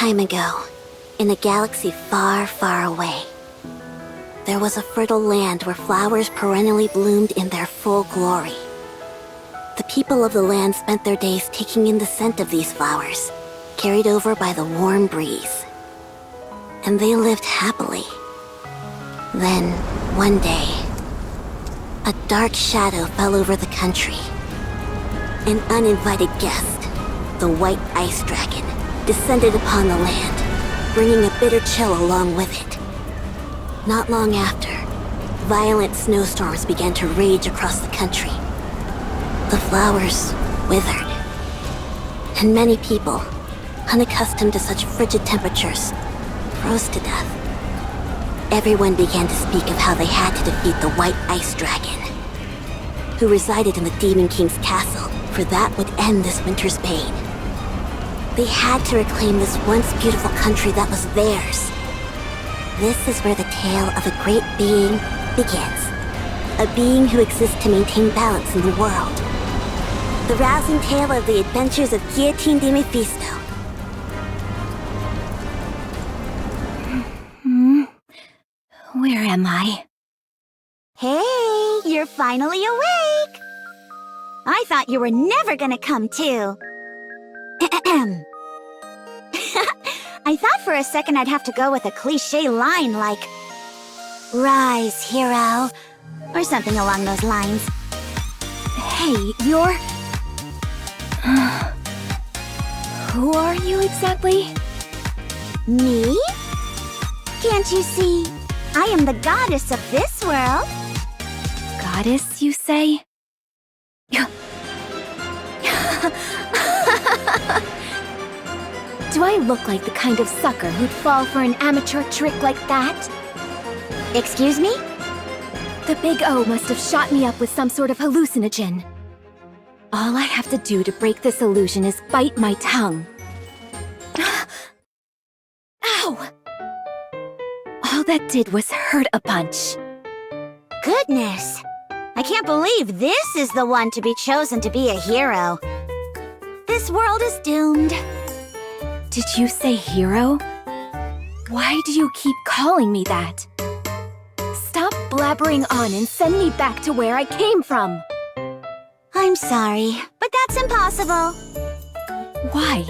time ago, in a galaxy far, far away, there was a fertile land where flowers perennially bloomed in their full glory. The people of the land spent their days taking in the scent of these flowers, carried over by the warm breeze. And they lived happily. Then, one day, a dark shadow fell over the country. An uninvited guest, the white ice dragon, descended upon the land, bringing a bitter chill along with it. Not long after, violent snowstorms began to rage across the country. The flowers withered, and many people, unaccustomed to such frigid temperatures, froze to death. Everyone began to speak of how they had to defeat the white ice dragon, who resided in the Demon King's castle, for that would end this winter's pain. They had to reclaim this once beautiful country that was theirs. This is where the tale of a great being begins. A being who exists to maintain balance in the world. The rousing tale of the adventures of Guillotine de Mephisto. Where am I? Hey, you're finally awake! I thought you were never gonna come to. I thought for a second I'd have to go with a cliché line like, "Rise, hero," or something along those lines. Hey, you're... Who are you exactly? Me? Can't you see? I am the goddess of this world. Goddess, you say? Do I look like the kind of sucker who'd fall for an amateur trick like that? Excuse me? The Big O must have shot me up with some sort of hallucinogen. All I have to do to break this illusion is bite my tongue. Ow! All that did was hurt a bunch. Goodness! I can't believe this is the one to be chosen to be a hero. This world is doomed. Did you say hero? Why do you keep calling me that? Stop blabbering on and send me back to where I came from. I'm sorry, but that's impossible. Why?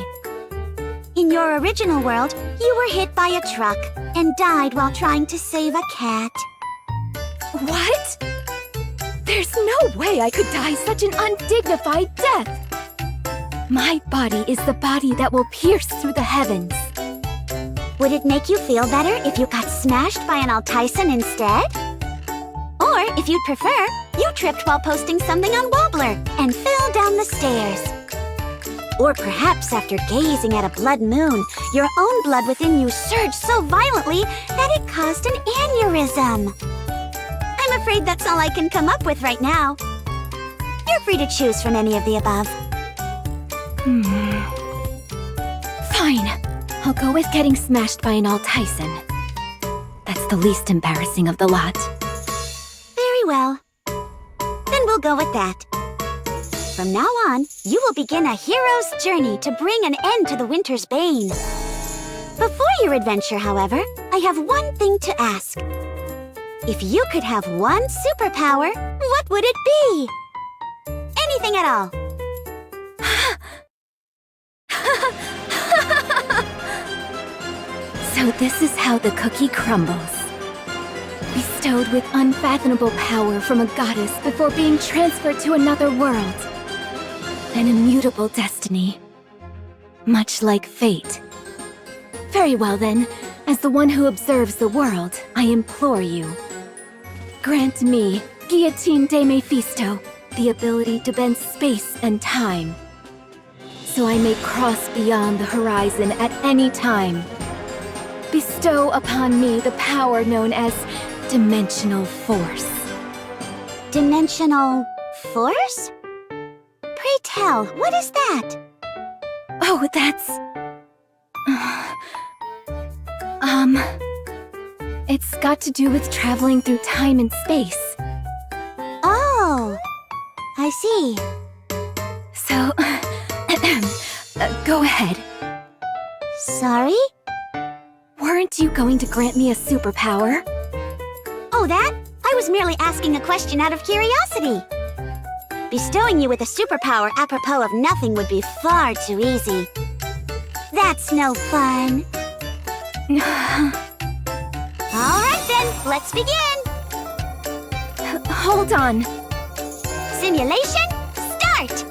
In your original world, you were hit by a truck and died while trying to save a cat. What? There's no way I could die such an undignified death. My body is the body that will pierce through the heavens. Would it make you feel better if you got smashed by an Altyson instead? Or, if you'd prefer, you tripped while posting something on Wobbler and fell down the stairs. Or perhaps after gazing at a blood moon, your own blood within you surged so violently that it caused an aneurysm. I'm afraid that's all I can come up with right now. You're free to choose from any of the above. Fine. I'll go with getting smashed by an Altyson. That's the least embarrassing of the lot. Very well. Then we'll go with that. From now on, you will begin a hero's journey to bring an end to the winter's bane. Before your adventure, however, I have one thing to ask. If you could have one superpower, what would it be? Anything at all. So this is how the cookie crumbles. Bestowed with unfathomable power from a goddess before being transferred to another world. An immutable destiny. Much like fate. Very well then, as the one who observes the world, I implore you. Grant me, Guillotine de Mephisto, the ability to bend space and time. So I may cross beyond the horizon at any time. Bestow upon me the power known as Dimensional Force. Dimensional force? Pray tell, what is that? Oh, that's... It's got to do with traveling through time and space. Oh, I see. So, go ahead. Sorry? Weren't you going to grant me a superpower? Oh, that? I was merely asking a question out of curiosity. Bestowing you with a superpower apropos of nothing would be far too easy. That's no fun. All right then, let's begin. Hold on. Simulation, start!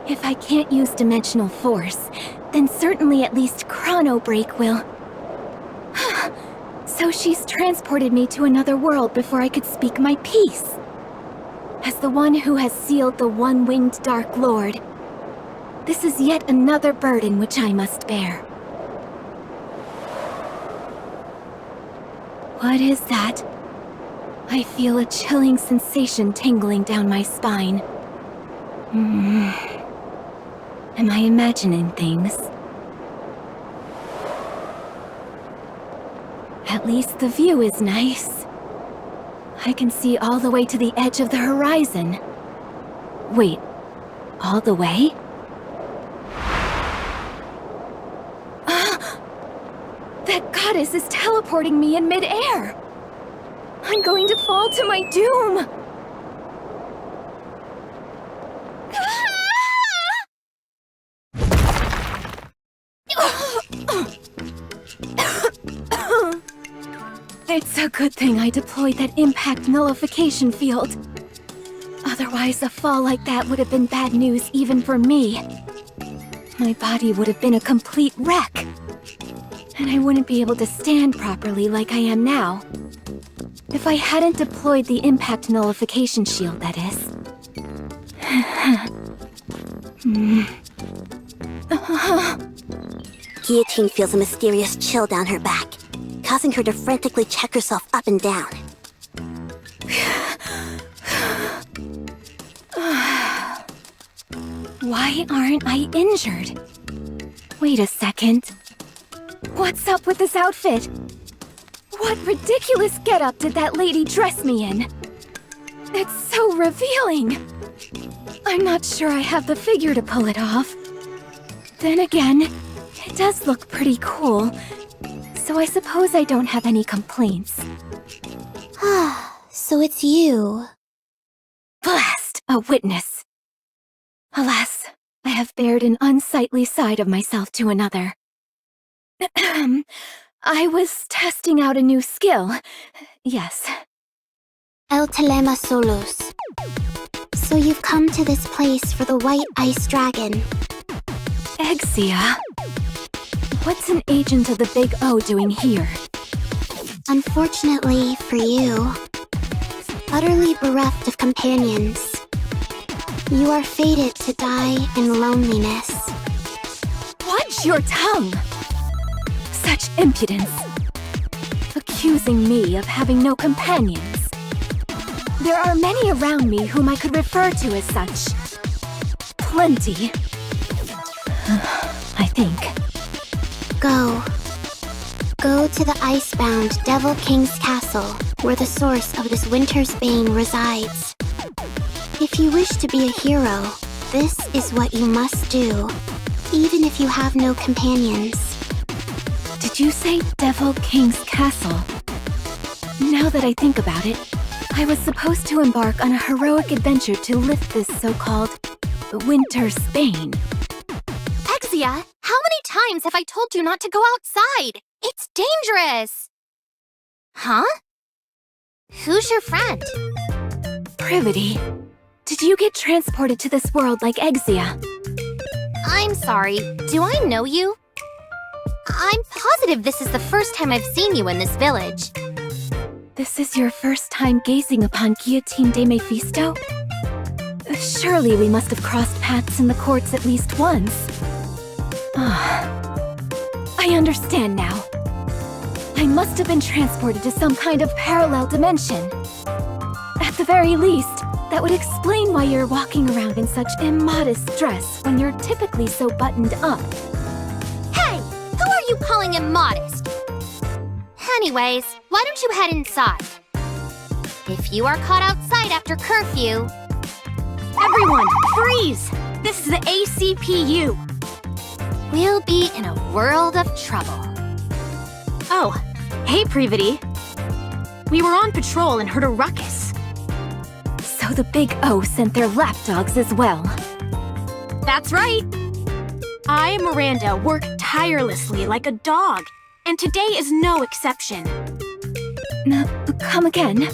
If I can't use dimensional force, then certainly at least chrono break will. So she's transported me to another world before I could speak my piece. As the one who has sealed the one-winged Dark Lord, this is yet another burden which I must bear. What is that? I feel a chilling sensation tingling down my spine. Am I imagining things? At least the view is nice. I can see all the way to the edge of the horizon. Wait, all the way? That goddess is teleporting me in mid-air! I'm going to fall to my doom! It's a good thing I deployed that impact nullification field. Otherwise, a fall like that would have been bad news even for me. My body would have been a complete wreck. And I wouldn't be able to stand properly like I am now. If I hadn't deployed the impact nullification shield, that is. Guillotine feels a mysterious chill down her back, causing her to frantically check herself up and down. Why aren't I injured? Wait a second. What's up with this outfit? What ridiculous getup did that lady dress me in? It's so revealing. I'm not sure I have the figure to pull it off. Then again, it does look pretty cool. So I suppose I don't have any complaints. So it's you. Blast! A witness. Alas, I have bared an unsightly side of myself to another. I was testing out a new skill. Yes. El Telema Solos. So you've come to this place for the White Ice Dragon. Exia? What's an agent of the Big O doing here? Unfortunately for you, utterly bereft of companions, you are fated to die in loneliness. Watch your tongue! Such impudence! Accusing me of having no companions. There are many around me whom I could refer to as such. Plenty. I think. Go. Go to the icebound Devil King's castle, where the source of this winter's bane resides. If you wish to be a hero, this is what you must do, even if you have no companions. Did you say Devil King's castle? Now that I think about it, I was supposed to embark on a heroic adventure to lift this so-called winter's bane. Exia, how many times have I told you not to go outside? It's dangerous! Huh? Who's your friend? Privity. Did you get transported to this world like Exia? I'm sorry, do I know you? I'm positive this is the first time I've seen you in this village. This is your first time gazing upon Guillotine de Mephisto? Surely we must have crossed paths in the courts at least once. I understand now. I must have been transported to some kind of parallel dimension. At the very least, that would explain why you're walking around in such immodest dress when you're typically so buttoned up. Hey! Who are you calling immodest? Anyways, why don't you head inside? If you are caught outside after curfew... Everyone, freeze! This is the ACPU. We'll be in a world of trouble. Oh, hey, Privity. We were on patrol and heard a ruckus. So the Big O sent their lapdogs as well. That's right. I, Miranda, work tirelessly like a dog, and today is no exception. Come again?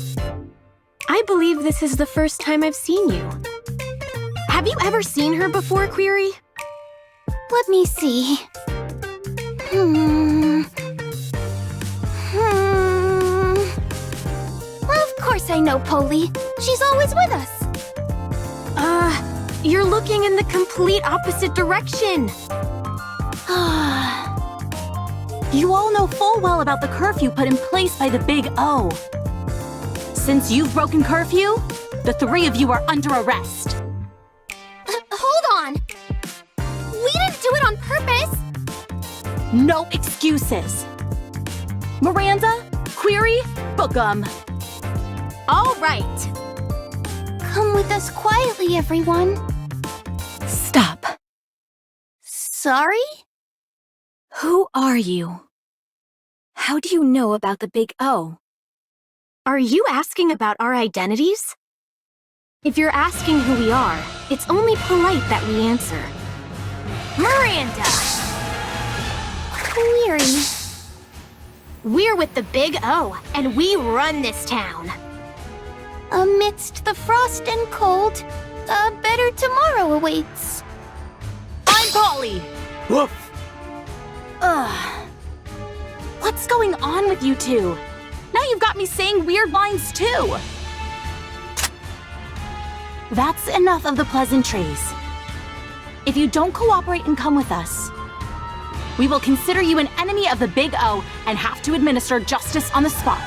I believe this is the first time I've seen you. Have you ever seen her before, Query? Let me see. Of course I know Polly. She's always with us. You're looking in the complete opposite direction. You all know full well about the curfew put in place by the Big O. Since you've broken curfew, the three of you are under arrest. Hold on! We didn't do it on purpose! No excuses. Miranda, Query, book 'em. All right. Come with us quietly, everyone. Stop. Sorry? Who are you? How do you know about the Big O? Are you asking about our identities? If you're asking who we are, it's only polite that we answer. Miranda! Query. We're with the Big O, and we run this town. Amidst the frost and cold, a better tomorrow awaits. I'm Polly! Woof! Ugh. What's going on with you two? Now you've got me saying weird lines too. That's enough of the pleasantries. If you don't cooperate and come with us, we will consider you an enemy of the Big O and have to administer justice on the spot.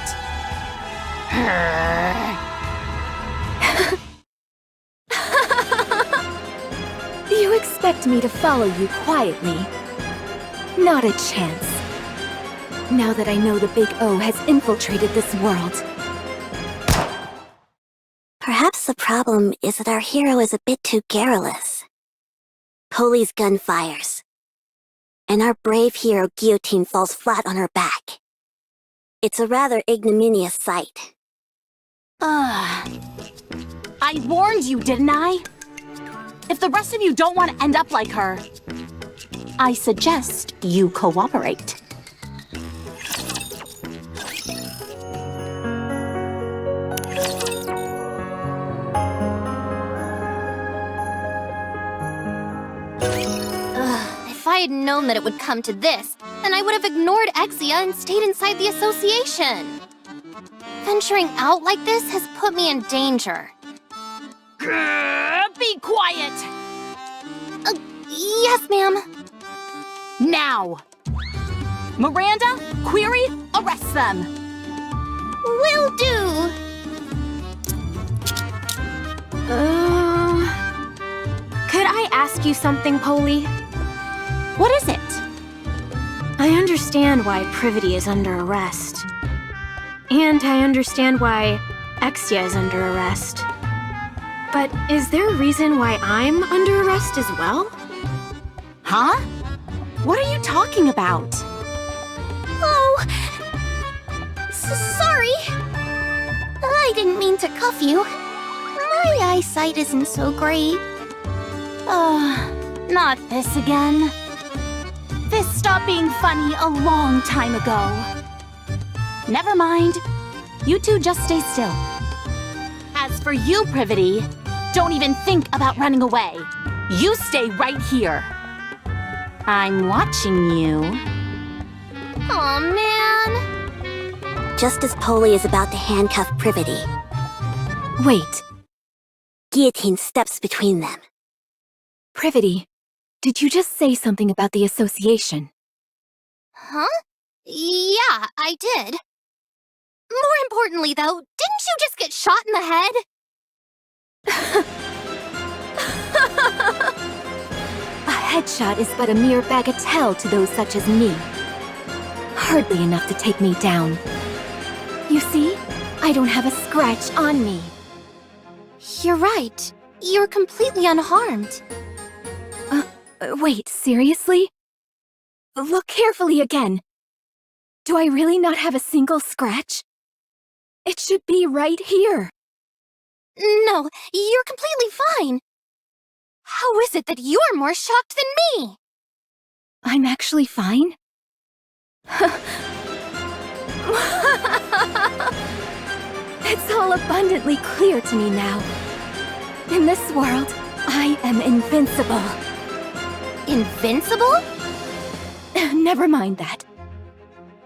You expect me to follow you quietly? Not a chance. Now that I know the Big O has infiltrated this world. Perhaps the problem is that our hero is a bit too garrulous. Polly's gun fires, and our brave hero Guillotine falls flat on her back. It's a rather ignominious sight. I warned you, didn't I? If the rest of you don't want to end up like her, I suggest you cooperate. If I had known that it would come to this, then I would have ignored Exia and stayed inside the association. Venturing out like this has put me in danger. Be quiet! Yes, ma'am. Now! Miranda, Query, arrest them! Will do. Could I ask you something, Polly? What is it? I understand why Privity is under arrest. And I understand why Exia is under arrest. But is there a reason why I'm under arrest as well? Huh? What are you talking about? Oh, sorry. I didn't mean to cuff you. My eyesight isn't so great. Not this again. This stopped being funny a long time ago. Never mind. You two just stay still. As for you, Privity, don't even think about running away. You stay right here. I'm watching you. Aw, man. Just as Polly is about to handcuff Privity, Wait, Guillotine steps between them. Privity, did you just say something about the association? Huh? Yeah, I did. More importantly, though, didn't you just get shot in the head? A headshot is but a mere bagatelle to those such as me. Hardly enough to take me down. You see, I don't have a scratch on me. You're right. You're completely unharmed. Wait, seriously? Look carefully again. Do I really not have a single scratch? It should be right here. No, you're completely fine. How is it that you're more shocked than me? I'm actually fine? It's all abundantly clear to me now. In this world, I am invincible. Invincible? Never mind that.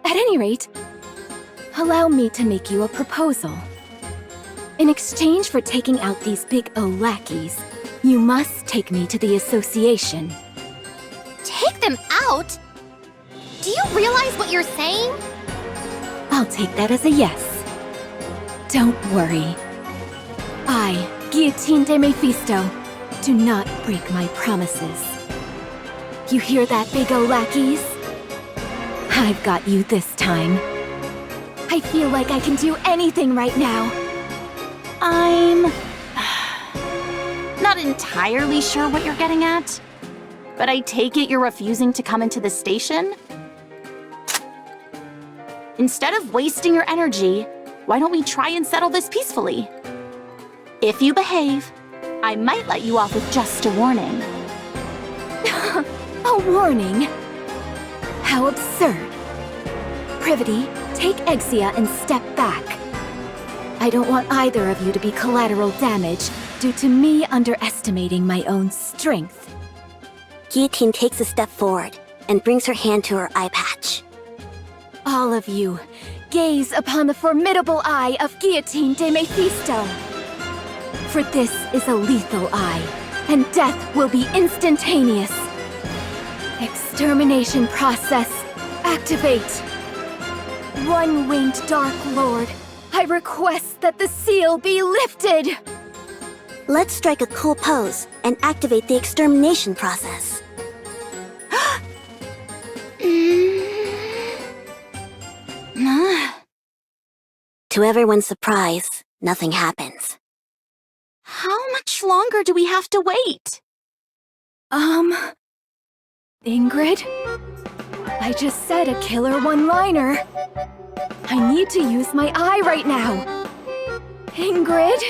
At any rate, allow me to make you a proposal. In exchange for taking out these big O lackeys, you must take me to the association. Take them out? Do you realize what you're saying? I'll take that as a yes. Don't worry. I, Guillotine de Mephisto, do not break my promises. You hear that, big O lackeys? I've got you this time. I feel like I can do anything right now. I'm not entirely sure what you're getting at, but I take it you're refusing to come into the station? Instead of wasting your energy, why don't we try and settle this peacefully? If you behave, I might let you off with just a warning. A warning? How absurd. Privity, take Exia and step back. I don't want either of you to be collateral damage due to me underestimating my own strength. Guillotine takes a step forward and brings her hand to her eye patch. All of you, gaze upon the formidable eye of Guillotine de Mephisto. For this is a lethal eye, and death will be instantaneous. Extermination process, activate. One-winged Dark Lord, I request that the seal be lifted. Let's strike a cool pose and activate the extermination process. To everyone's surprise, nothing happens. How much longer do we have to wait? Ingrid? I just said a killer one-liner. I need to use my eye right now. Ingrid?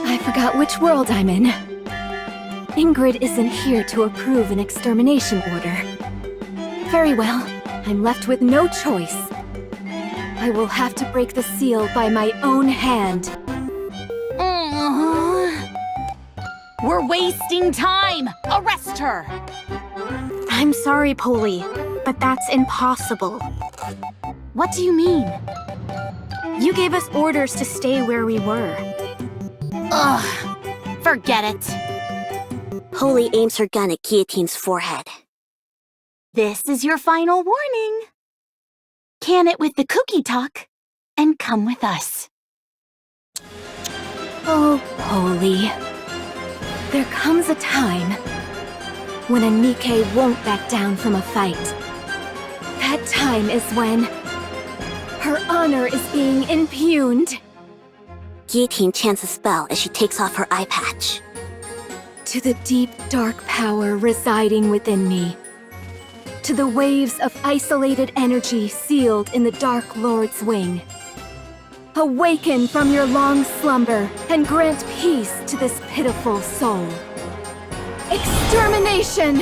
I forgot which world I'm in. Ingrid isn't here to approve an extermination order. Very well, I'm left with no choice. I will have to break the seal by my own hand. We're wasting time! Arrest her! I'm sorry, Polly, but that's impossible. What do you mean? You gave us orders to stay where we were. Ugh, forget it. Holy aims her gun at Guillotine's forehead. This is your final warning. Can it with the cookie talk, and come with us. Oh, Polly. There comes a time when a NIKKE won't back down from a fight. That time is when her honor is being impugned. Guillotine chants a spell as she takes off her eye patch. To the deep, dark power residing within me. To the waves of isolated energy sealed in the Dark Lord's wing. Awaken from your long slumber and grant peace to this pitiful soul. Extermination!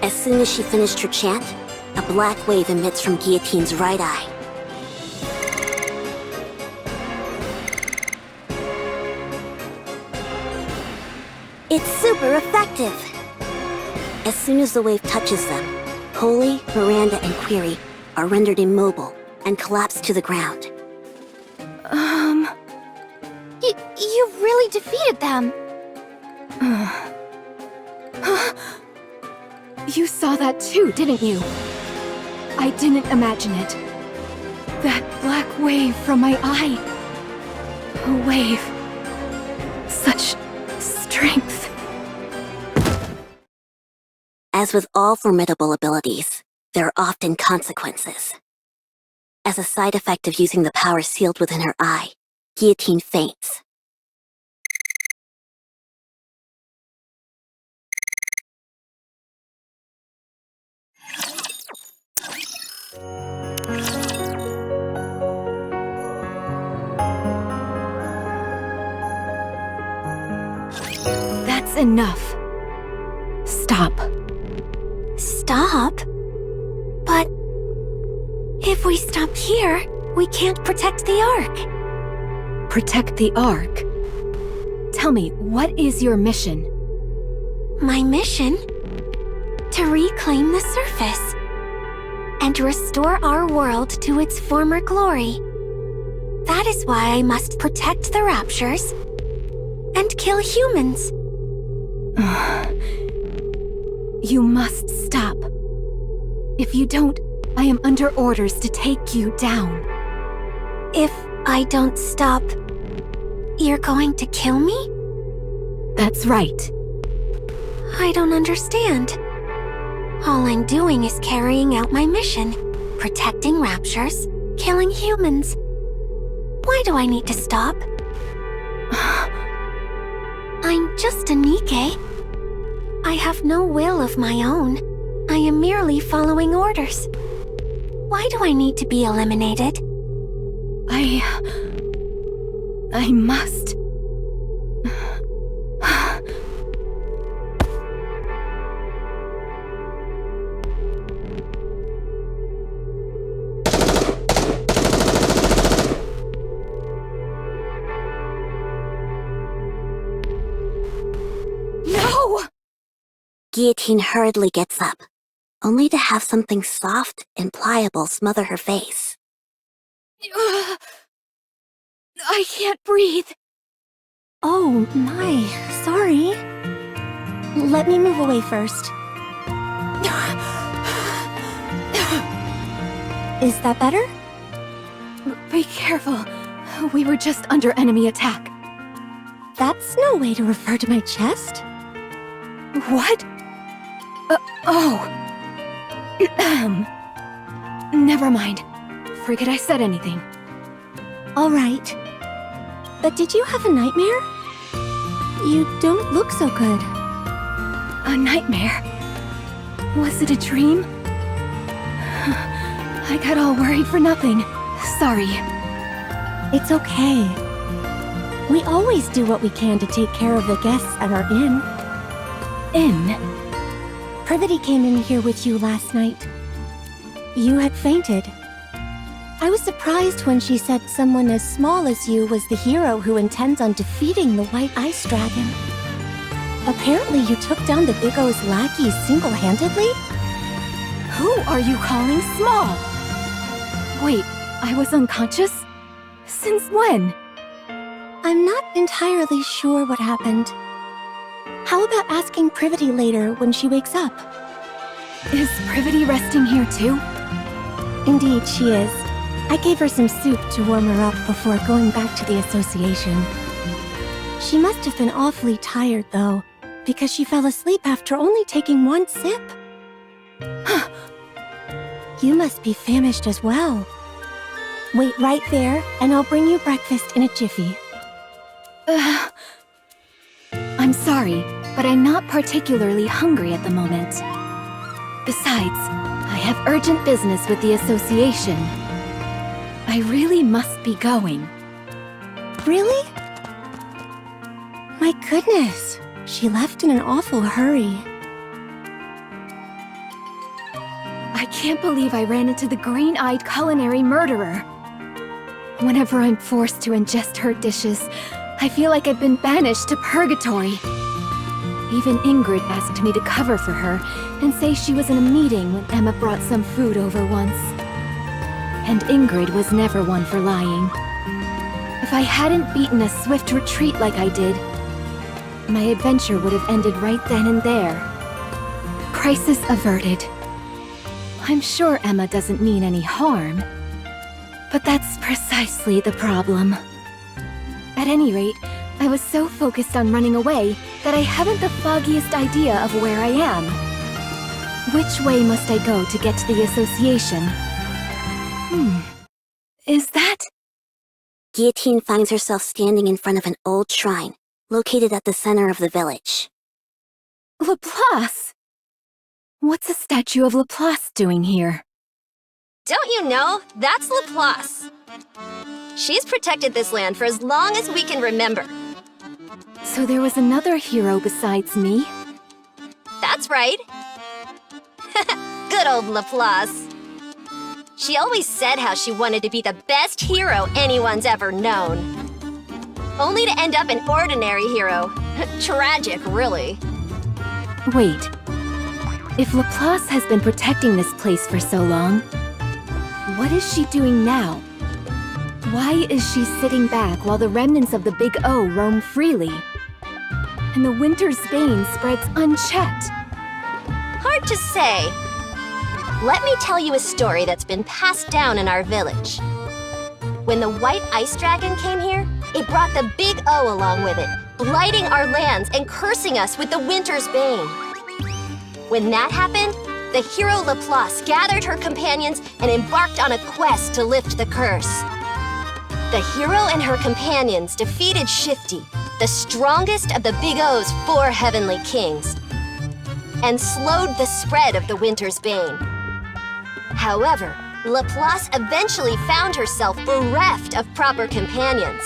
As soon as she finished her chant, a black wave emits from Guillotine's right eye. It's super effective! As soon as the wave touches them, Holy, Miranda, and Query are rendered immobile and collapse to the ground. You really defeated them. You saw that too, didn't you? I didn't imagine it. That black wave from my eye. A wave. Such strength. As with all formidable abilities, there are often consequences. As a side effect of using the power sealed within her eye, Guillotine faints. That's enough. Stop. Stop? But if we stop here, we can't protect the Ark. Protect the Ark? Tell me, what is your mission? My mission? To reclaim the surface and restore our world to its former glory. That is why I must protect the Raptures and kill humans. You must stop. If you don't, I am under orders to take you down. If I don't stop, you're going to kill me? That's right. I don't understand. All I'm doing is carrying out my mission, protecting Raptures, killing humans. Why do I need to stop? I'm just a NIKKE. I have no will of my own. I am merely following orders. Why do I need to be eliminated? I must. No! Guillotine hurriedly gets up, only to have something soft and pliable smother her face. I can't breathe. Oh, my. Sorry. Let me move away first. Is that better? Be careful. We were just under enemy attack. That's no way to refer to my chest. What? Oh. Never mind. Forget I said anything. All right. But did you have a nightmare? You don't look so good. A nightmare? Was it a dream? I got all worried for nothing. Sorry. It's okay. We always do what we can to take care of the guests at our inn. Inn? Privity came in here with you last night. You had fainted. I was surprised when she said someone as small as you was the hero who intends on defeating the White Ice Dragon. Apparently you took down the Big O's lackeys single-handedly? Who are you calling small? Wait, I was unconscious? Since when? I'm not entirely sure what happened. How about asking Privity later when she wakes up? Is Privity resting here too? Indeed, she is. I gave her some soup to warm her up before going back to the association. She must have been awfully tired, though, because she fell asleep after only taking one sip. You must be famished as well. Wait right there, and I'll bring you breakfast in a jiffy. I'm sorry, but I'm not particularly hungry at the moment. Besides, I have urgent business with the association. I really must be going. Really? My goodness, she left in an awful hurry. I can't believe I ran into the green-eyed culinary murderer. Whenever I'm forced to ingest her dishes, I feel like I've been banished to purgatory. Even Ingrid asked me to cover for her and say she was in a meeting when Emma brought some food over once. And Ingrid was never one for lying. If I hadn't beaten a swift retreat like I did, my adventure would have ended right then and there. Crisis averted. I'm sure Emma doesn't mean any harm. But that's precisely the problem. At any rate, I was so focused on running away that I haven't the foggiest idea of where I am. Which way must I go to get to the association? Is that... Guillotine finds herself standing in front of an old shrine, located at the center of the village. Laplace? What's a statue of Laplace doing here? Don't you know? That's Laplace. She's protected this land for as long as we can remember. So there was another hero besides me? That's right. Good old Laplace. She always said how she wanted to be the best hero anyone's ever known. Only to end up an ordinary hero. Tragic, really. Wait. If Laplace has been protecting this place for so long, what is she doing now? Why is she sitting back while the remnants of the Big O roam freely? And the winter's bane spreads unchecked? Hard to say. Let me tell you a story that's been passed down in our village. When the white ice dragon came here, it brought the Big O along with it, blighting our lands and cursing us with the winter's bane. When that happened, the hero Laplace gathered her companions and embarked on a quest to lift the curse. The hero and her companions defeated Shifty, the strongest of the Big O's 4 heavenly kings, and slowed the spread of the winter's bane. However, Laplace eventually found herself bereft of proper companions,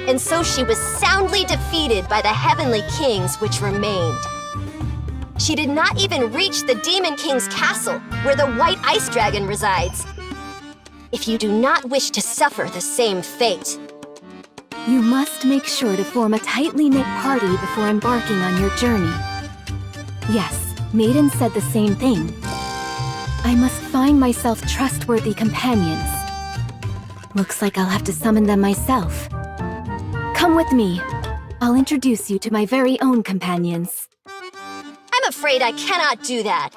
and so she was soundly defeated by the heavenly kings which remained. She did not even reach the Demon King's castle, where the White Ice Dragon resides. If you do not wish to suffer the same fate, You must make sure to form a tightly knit party before embarking on your journey. Yes, Maiden said the same thing. I must find myself trustworthy companions. Looks like I'll have to summon them myself. Come with me. I'll introduce you to my very own companions. I'm afraid I cannot do that.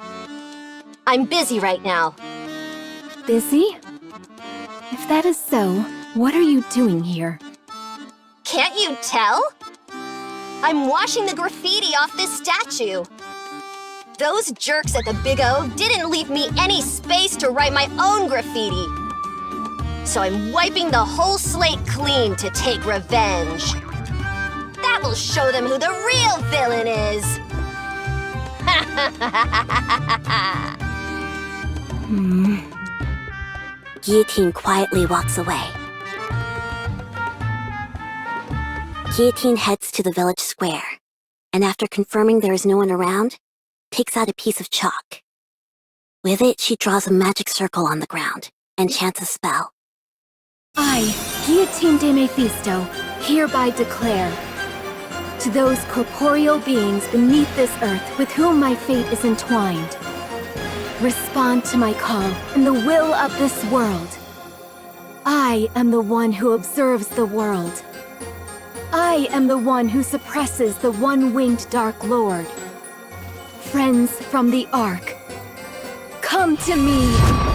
I'm busy right now. Busy? If that is so, what are you doing here? Can't you tell? I'm washing the graffiti off this statue. Those jerks at the Big O didn't leave me any space to write my own graffiti. So I'm wiping the whole slate clean to take revenge. That will show them who the real villain is. Guillotine quietly walks away. Guillotine heads to the village square, and after confirming there is no one around, takes out a piece of chalk. With it, she draws a magic circle on the ground and chants a spell. I, Guillotine de Mephisto, hereby declare, to those corporeal beings beneath this earth with whom my fate is entwined, respond to my call and the will of this world. I am the one who observes the world. I am the one who suppresses the one-winged Dark Lord. Friends from the Ark, come to me!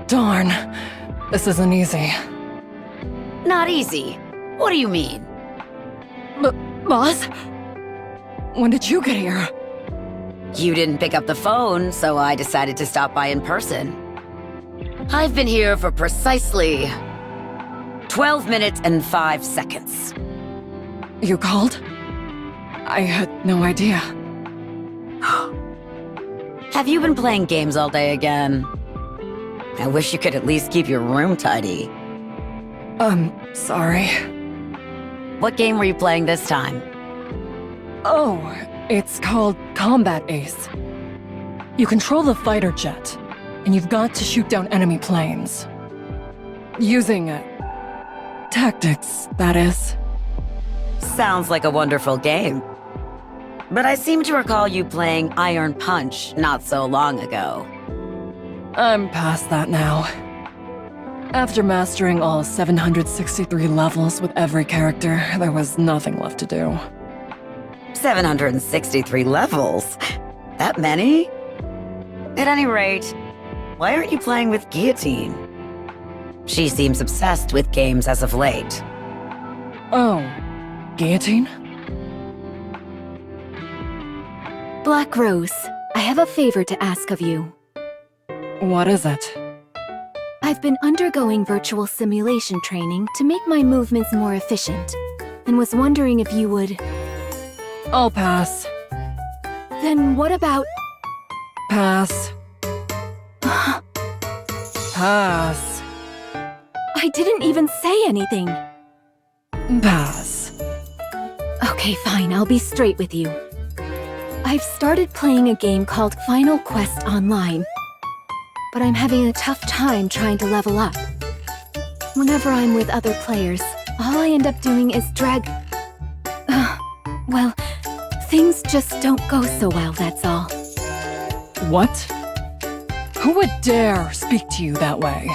Darn. This isn't easy. Not easy. What do you mean? Boss? When did you get here? You didn't pick up the phone, so I decided to stop by in person. I've been here for precisely 12 minutes and 5 seconds. You called? I had no idea. Have you been playing games all day again? I wish you could at least keep your room tidy. Sorry. What game were you playing this time? Oh, it's called Combat Ace. You control the fighter jet. and you've got to shoot down enemy planes. Using tactics, that is. Sounds like a wonderful game. But I seem to recall you playing Iron Punch not so long ago. I'm past that now. After mastering all 763 levels with every character, there was nothing left to do. 763 levels? That many? At any rate, why aren't you playing with Guillotine? She seems obsessed with games as of late. Oh, Guillotine? Black Rose, I have a favor to ask of you. What is it? I've been undergoing virtual simulation training to make my movements more efficient, and was wondering if you would... I'll pass. Then what about... Pass. Pass. I didn't even say anything. Pass. Okay, fine, I'll be straight with you. I've started playing a game called Final Quest Online, but I'm having a tough time trying to level up. Whenever I'm with other players, all I end up doing is drag... well, things just don't go so well, that's all. What? Who would dare speak to you that way?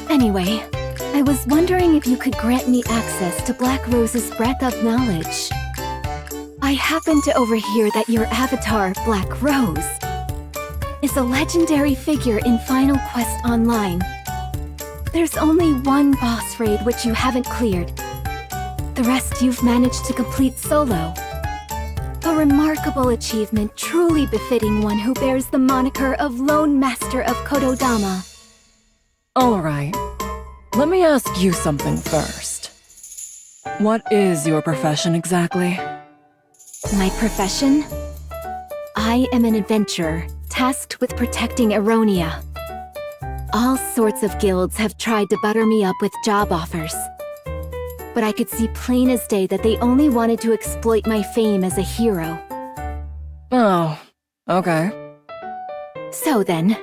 Anyway, I was wondering if you could grant me access to Black Rose's breadth of knowledge. I happened to overhear that your avatar, Black Rose, is a legendary figure in Final Quest Online. There's only one boss raid which you haven't cleared. The rest you've managed to complete solo. A remarkable achievement truly befitting one who bears the moniker of Lone Master of Kododama. Alright. Let me ask you something first. What is your profession exactly? My profession? I am an adventurer, tasked with protecting Eronia. All sorts of guilds have tried to butter me up with job offers. But I could see plain as day that they only wanted to exploit my fame as a hero. Oh, okay. So then,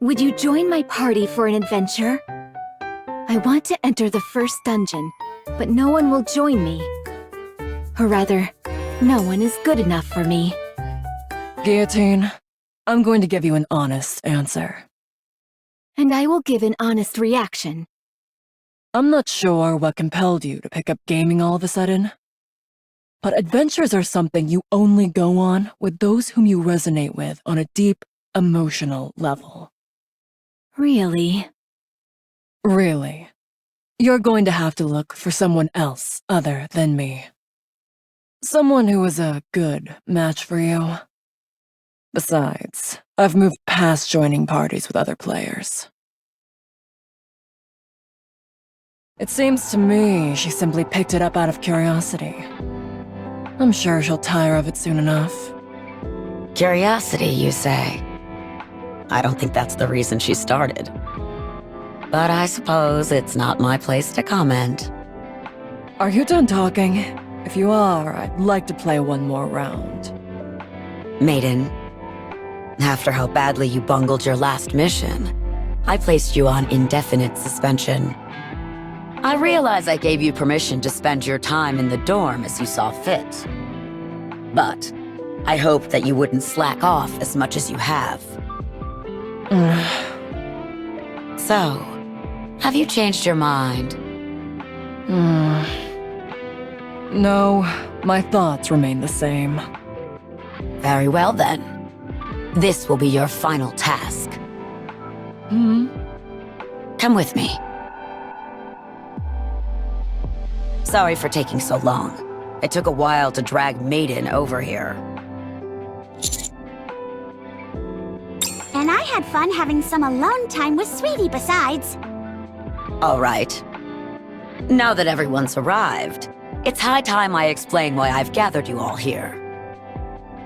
would you join my party for an adventure? I want to enter the first dungeon, but no one will join me. Or rather, no one is good enough for me. Guillotine, I'm going to give you an honest answer. And I will give an honest reaction. I'm not sure what compelled you to pick up gaming all of a sudden, but adventures are something you only go on with those whom you resonate with on a deep, emotional level. Really? Really. You're going to have to look for someone else other than me. Someone who is a good match for you. Besides, I've moved past joining parties with other players. It seems to me she simply picked it up out of curiosity. I'm sure she'll tire of it soon enough. Curiosity, you say? I don't think that's the reason she started. But I suppose it's not my place to comment. Are you done talking? If you are, I'd like to play one more round. Maiden, after how badly you bungled your last mission, I placed you on indefinite suspension. I realize I gave you permission to spend your time in the dorm as you saw fit. But I hoped that you wouldn't slack off as much as you have. So, have you changed your mind? No, my thoughts remain the same. Very well then. This will be your final task. Come with me. Sorry for taking so long. It took a while to drag Maiden over here. And I had fun having some alone time with Sweetie besides. All right. Now that everyone's arrived, it's high time I explain why I've gathered you all here.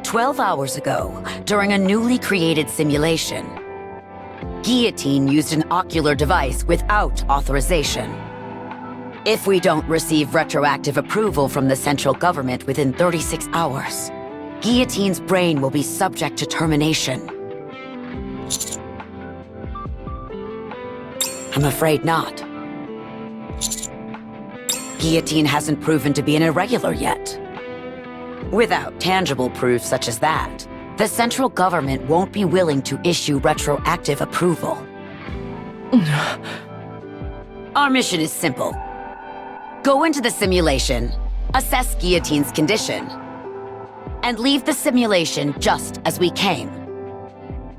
12 hours ago, during a newly created simulation, Guillotine used an ocular device without authorization. If we don't receive retroactive approval from the central government within 36 hours, Guillotine's brain will be subject to termination. I'm afraid not. Guillotine hasn't proven to be an irregular yet. Without tangible proof such as that, the central government won't be willing to issue retroactive approval. Our mission is simple. Go into the simulation, assess Guillotine's condition, and leave the simulation just as we came.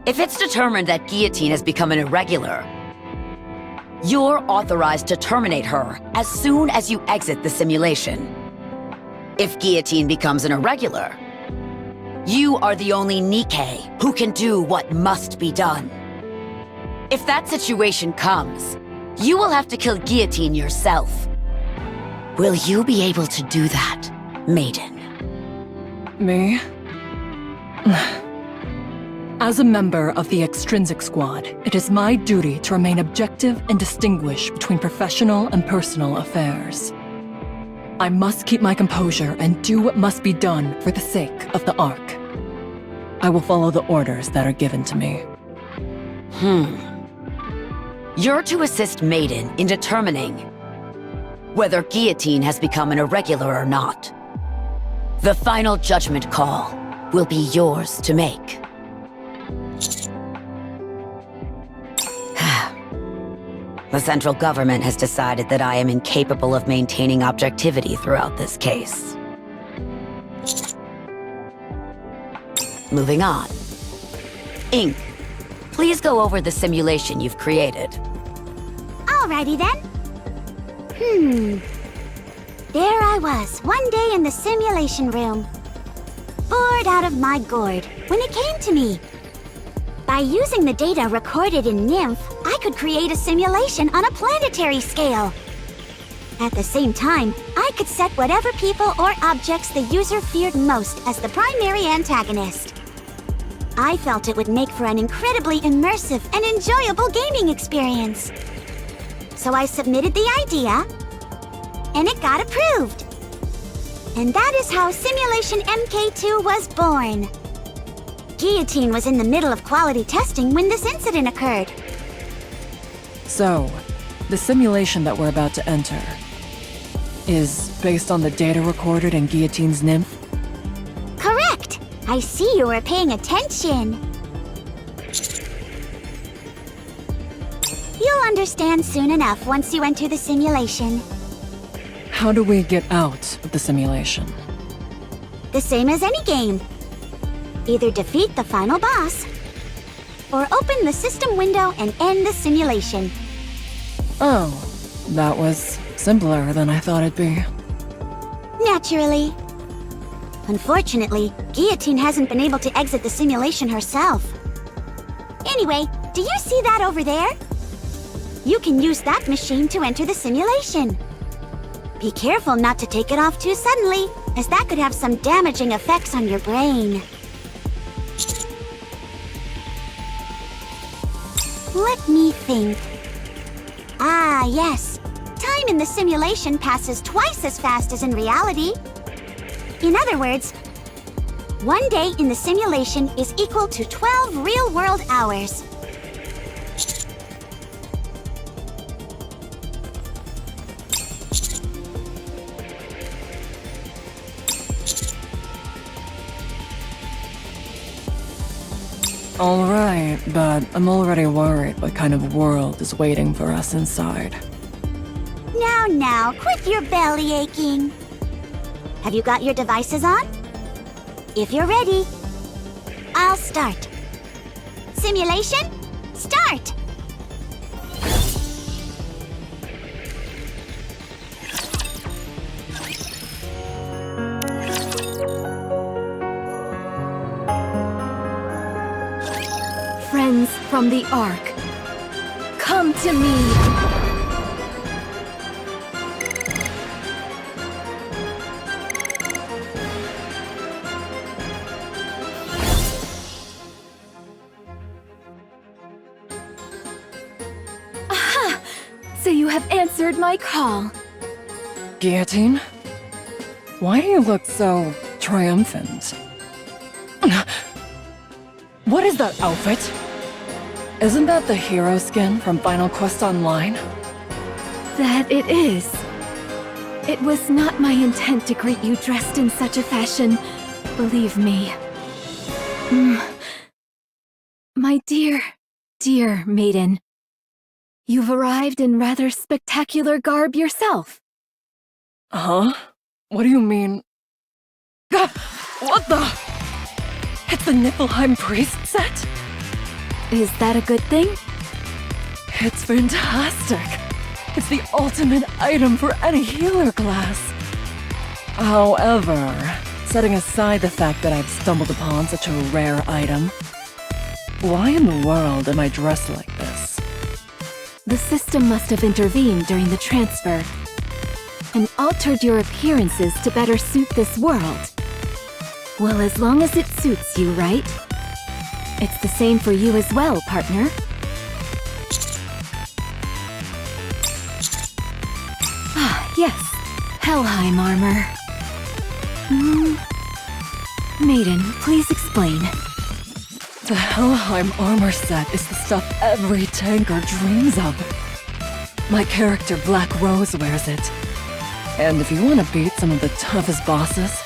If it's determined that Guillotine has become an irregular, you're authorized to terminate her as soon as you exit the simulation. If Guillotine becomes an irregular, you are the only NIKKE who can do what must be done. If that situation comes, you will have to kill Guillotine yourself. Will you be able to do that, Maiden? Me? As a member of the Extrinsic Squad, it is my duty to remain objective and distinguish between professional and personal affairs. I must keep my composure and do what must be done for the sake of the Ark. I will follow the orders that are given to me. You're to assist Maiden in determining whether Guillotine has become an irregular or not. The final judgment call will be yours to make. The central government has decided that I am incapable of maintaining objectivity throughout this case. Moving on. Ink, please go over the simulation you've created. Alrighty then. There I was, one day in the simulation room. Bored out of my gourd, when it came to me. By using the data recorded in NIMF, I could create a simulation on a planetary scale. At the same time, I could set whatever people or objects the user feared most as the primary antagonist. I felt it would make for an incredibly immersive and enjoyable gaming experience. So I submitted the idea, and it got approved. And that is how Simulation MK2 was born. Guillotine was in the middle of quality testing when this incident occurred. So, the simulation that we're about to enter is based on the data recorded in Guillotine's nymph? Correct! I see you were paying attention. You'll understand soon enough once you enter the simulation. How do we get out of the simulation? The same as any game. Either defeat the final boss, or open the system window and end the simulation. Oh, that was simpler than I thought it'd be. Naturally. Unfortunately, Guillotine hasn't been able to exit the simulation herself. Anyway, do you see that over there? You can use that machine to enter the simulation. Be careful not to take it off too suddenly, as that could have some damaging effects on your brain. Let me think. Ah, yes. Time in the simulation passes twice as fast as in reality. In other words, one day in the simulation is equal to 12 real-world hours. All right, but I'm already worried what kind of world is waiting for us inside. Now, quit your belly aching. Have you got your devices on? If you're ready, I'll start. Simulation, start! Friends from the Ark, come to me! Aha! So you have answered my call. Guillotine? Why do you look so triumphant? What is that outfit? Isn't that the hero skin from Final Quest Online? That it is. It was not my intent to greet you dressed in such a fashion, believe me. My dear, dear maiden. You've arrived in rather spectacular garb yourself. Huh? What do you mean? Gah! What the? It's the Niflheim priest set? Is that a good thing? It's fantastic. It's the ultimate item for any healer class. However, setting aside the fact that I've stumbled upon such a rare item, why in the world am I dressed like this? The system must have intervened during the transfer and altered your appearances to better suit this world. Well, as long as it suits you, right? It's the same for you as well, partner. Ah, yes. Helheim armor. Maiden, please explain. The Helheim armor set is the stuff every tanker dreams of. My character Black Rose wears it. And if you want to beat some of the toughest bosses,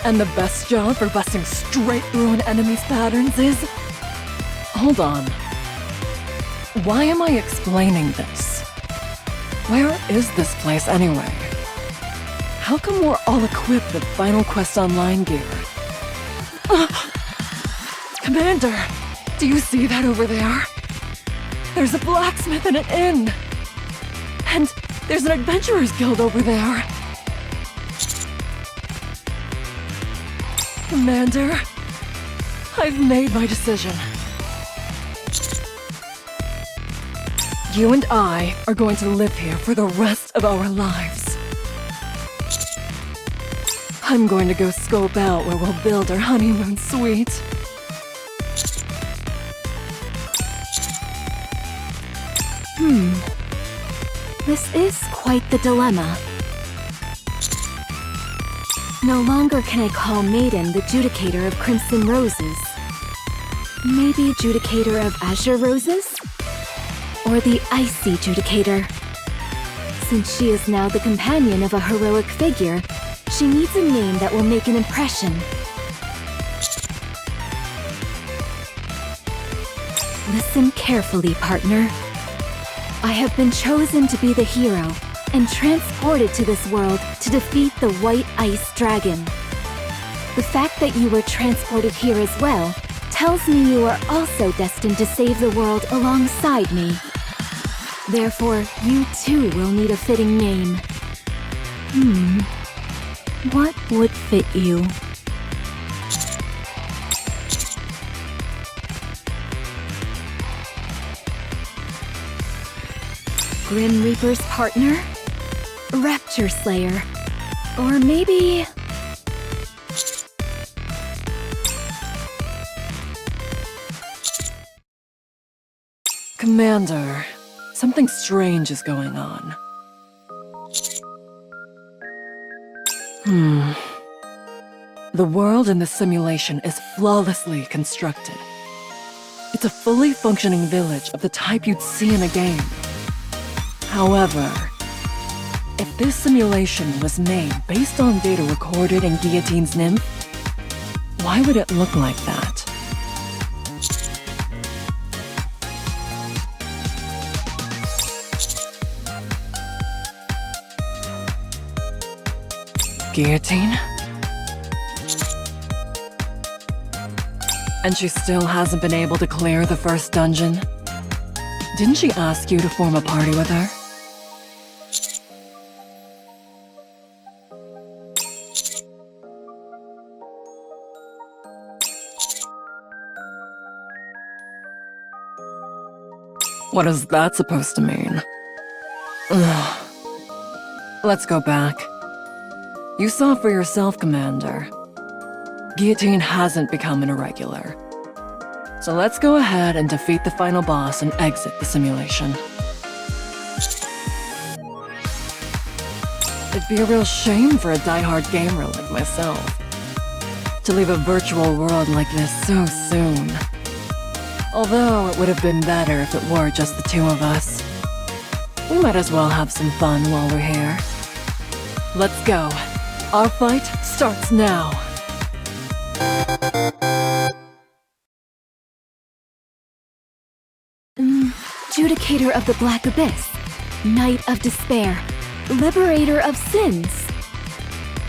and the best job for busting straight through an enemy's patterns is... Hold on. Why am I explaining this? Where is this place anyway? How come we're all equipped with Final Quest Online gear? Commander, do you see that over there? There's a blacksmith and an inn. And there's an adventurer's guild over there. Commander, I've made my decision. You and I are going to live here for the rest of our lives. I'm going to go scope out where we'll build our honeymoon suite. This is quite the dilemma. No longer can I call Maiden the Judicator of Crimson Roses. Maybe Judicator of Azure Roses? Or the Icy Judicator. Since she is now the companion of a heroic figure, she needs a name that will make an impression. Listen carefully, partner. I have been chosen to be the hero and transported to this world to defeat the White Ice Dragon. The fact that you were transported here as well tells me you are also destined to save the world alongside me. Therefore, you too will need a fitting name. What would fit you? Grim Reaper's partner? Rapture Slayer. Or maybe... Commander, something strange is going on. The world in the simulation is flawlessly constructed. It's a fully functioning village of the type you'd see in a game. However, if this simulation was made based on data recorded in Guillotine's nymph, why would it look like that? Guillotine? And she still hasn't been able to clear the first dungeon? Didn't she ask you to form a party with her? What is that supposed to mean? Ugh. Let's go back. You saw for yourself, Commander. Guillotine hasn't become an irregular. So let's go ahead and defeat the final boss and exit the simulation. It'd be a real shame for a die-hard gamer like myself. to leave a virtual world like this so soon. Although it would have been better if it were just the two of us. We might as well have some fun while we're here. Let's go. Our fight starts now. Judicator of the Black Abyss, Knight of Despair, Liberator of Sins.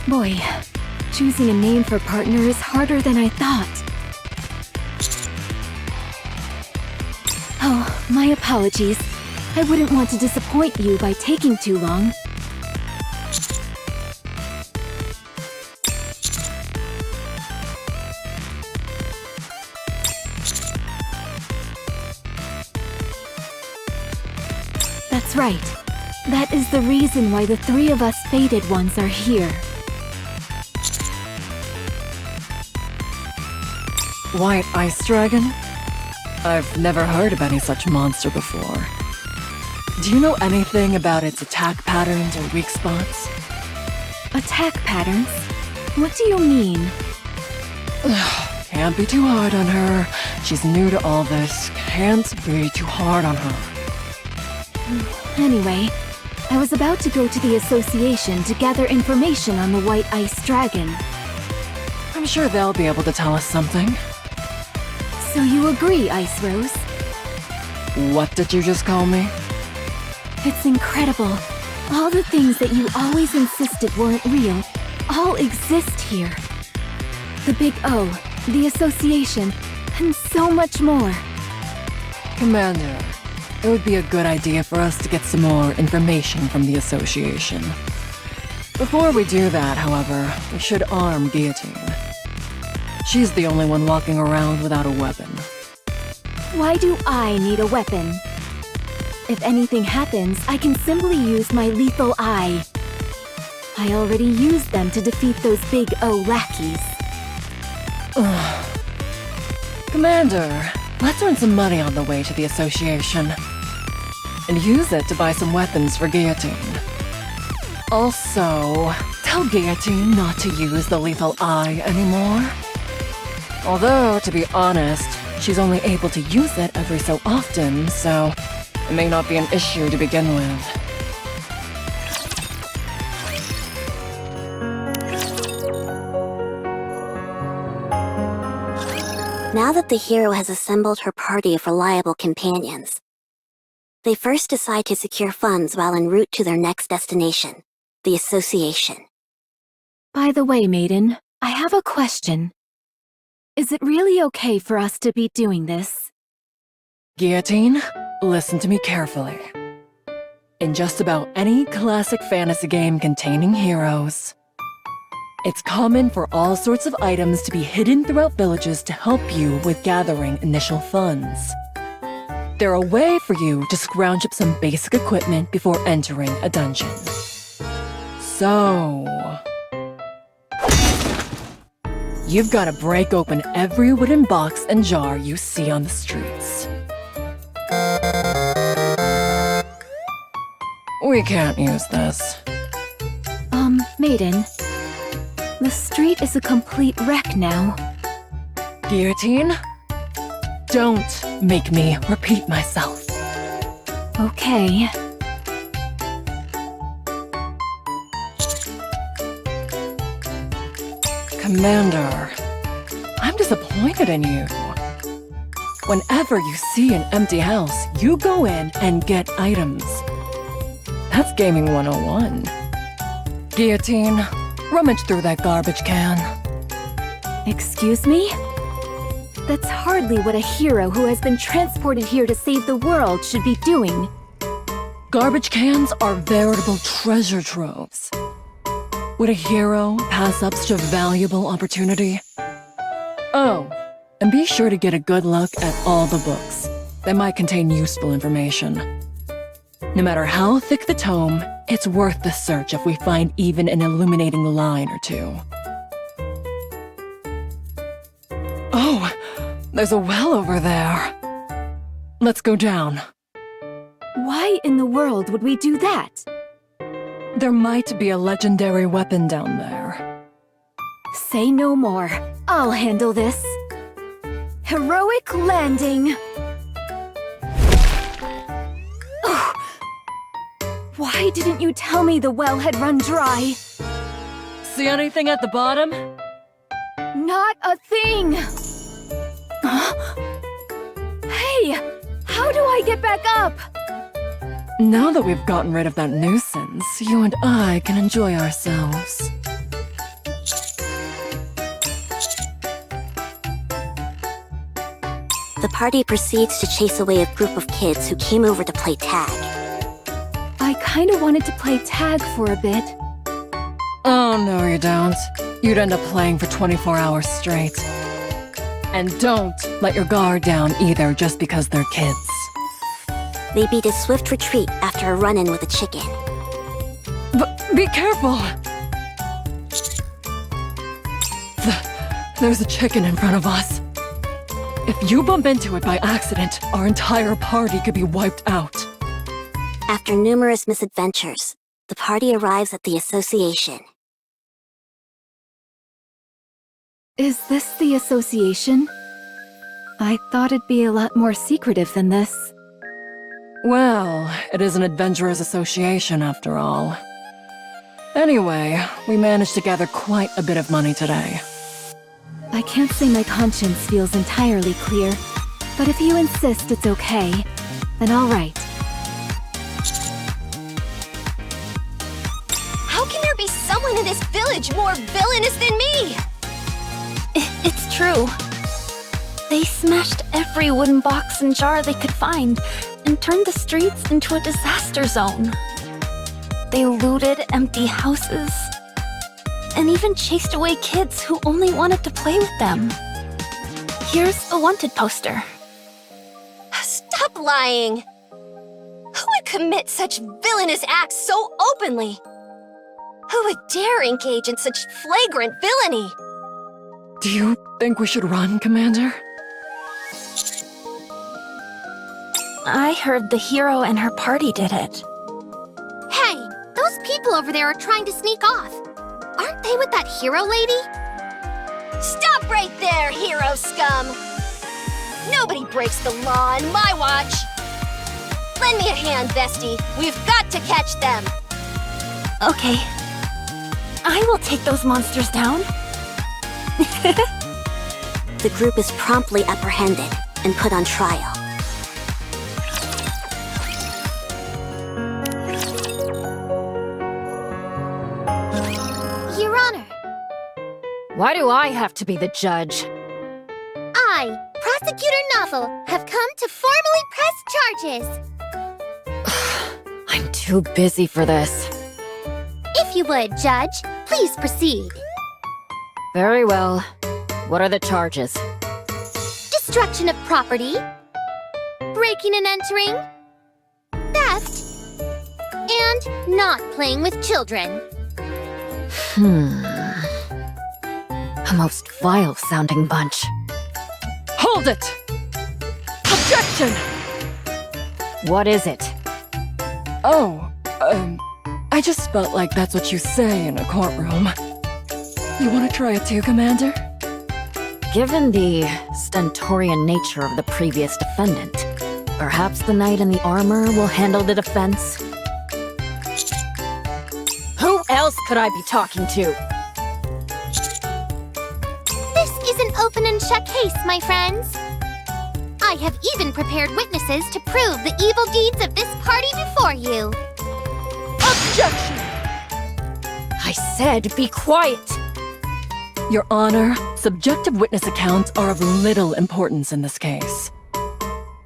Boy, choosing a name for partner is harder than I thought. Oh, my apologies. I wouldn't want to disappoint you by taking too long. That's right. That is the reason why the three of us fated ones are here. White Ice Dragon? I've never heard of any such monster before. Do you know anything about its attack patterns or weak spots? Attack patterns? What do you mean? Can't be too hard on her. She's new to all this. Can't be too hard on her. Anyway, I was about to go to the association to gather information on the White Ice Dragon. I'm sure they'll be able to tell us something. So you agree, Ice Rose? What did you just call me? It's incredible. All the things that you always insisted weren't real, all exist here. The Big O, the association, and so much more. Commander, it would be a good idea for us to get some more information from the association. Before we do that, however, we should arm Guillotine. She's the only one walking around without a weapon. Why do I need a weapon? If anything happens, I can simply use my lethal eye. I already used them to defeat those Big O lackeys. Commander, let's earn some money on the way to the association. And use it to buy some weapons for Guillotine. Also, tell Guillotine not to use the lethal eye anymore. Although, to be honest, she's only able to use it every so often, so it may not be an issue to begin with. Now that the hero has assembled her party of reliable companions, they first decide to secure funds while en route to their next destination, the association. By the way, Maiden, I have a question. Is it really okay for us to be doing this? Guillotine, listen to me carefully. In just about any classic fantasy game containing heroes, it's common for all sorts of items to be hidden throughout villages to help you with gathering initial funds. They're a way for you to scrounge up some basic equipment before entering a dungeon. So, you've got to break open every wooden box and jar you see on the streets. We can't use this. Maiden, the street is a complete wreck now. Guillotine, don't make me repeat myself. Okay. Commander, I'm disappointed in you. Whenever you see an empty house, you go in and get items. That's Gaming 101. Guillotine, rummage through that garbage can. Excuse me? That's hardly what a hero who has been transported here to save the world should be doing. Garbage cans are veritable treasure troves. Would a hero pass up such a valuable opportunity? Oh, and be sure to get a good look at all the books. They might contain useful information. No matter how thick the tome, it's worth the search if we find even an illuminating line or two. Oh, there's a well over there. Let's go down. Why in the world would we do that? There might be a legendary weapon down there. Say no more. I'll handle this. Heroic landing. Oh. Why didn't you tell me the well had run dry? See anything at the bottom? Not a thing! Huh? Hey! How do I get back up? Now that we've gotten rid of that nuisance, you and I can enjoy ourselves. The party proceeds to chase away a group of kids who came over to play tag. I kinda wanted to play tag for a bit. Oh, no you don't. You'd end up playing for 24 hours straight. And don't let your guard down either just because they're kids. They beat a swift retreat after a run-in with a chicken. Be careful! There's a chicken in front of us. If you bump into it by accident, our entire party could be wiped out. After numerous misadventures, the party arrives at the association. Is this the association? I thought it'd be a lot more secretive than this. Well, it is an adventurers association after all. Anyway, we managed to gather quite a bit of money today. I can't say my conscience feels entirely clear, but if you insist it's okay, then all right. How can there be someone in this village more villainous than me? It's true. They smashed every wooden box and jar they could find and turned the streets into a disaster zone. They looted empty houses and even chased away kids who only wanted to play with them. Here's a wanted poster. Stop lying! Who would commit such villainous acts so openly? Who would dare engage in such flagrant villainy? Do you think we should run, Commander? I heard the hero and her party did it. Hey, those people over there are trying to sneak off. Aren't they with that hero lady? Stop right there, hero scum! Nobody breaks the law on my watch! Lend me a hand, bestie. We've got to catch them! Okay. I will take those monsters down. The group is promptly apprehended and put on trial. Your Honor, Why do I have to be the judge? I, Prosecutor Novel, have come to formally press charges. I'm too busy for this. If you would, Judge, please proceed. Very well. What are the charges? Destruction of property, breaking and entering, theft, and not playing with children. A most vile-sounding bunch. Hold it! Objection! What is it? Oh, I just felt like that's what you say in a courtroom. You want to try it too, Commander? Given the stentorian nature of the previous defendant, perhaps the knight in the armor will handle the defense? Who else could I be talking to? This is an open and shut case, my friends. I have even prepared witnesses to prove the evil deeds of this party before you. Objection! I said be quiet! Your Honor, subjective witness accounts are of little importance in this case.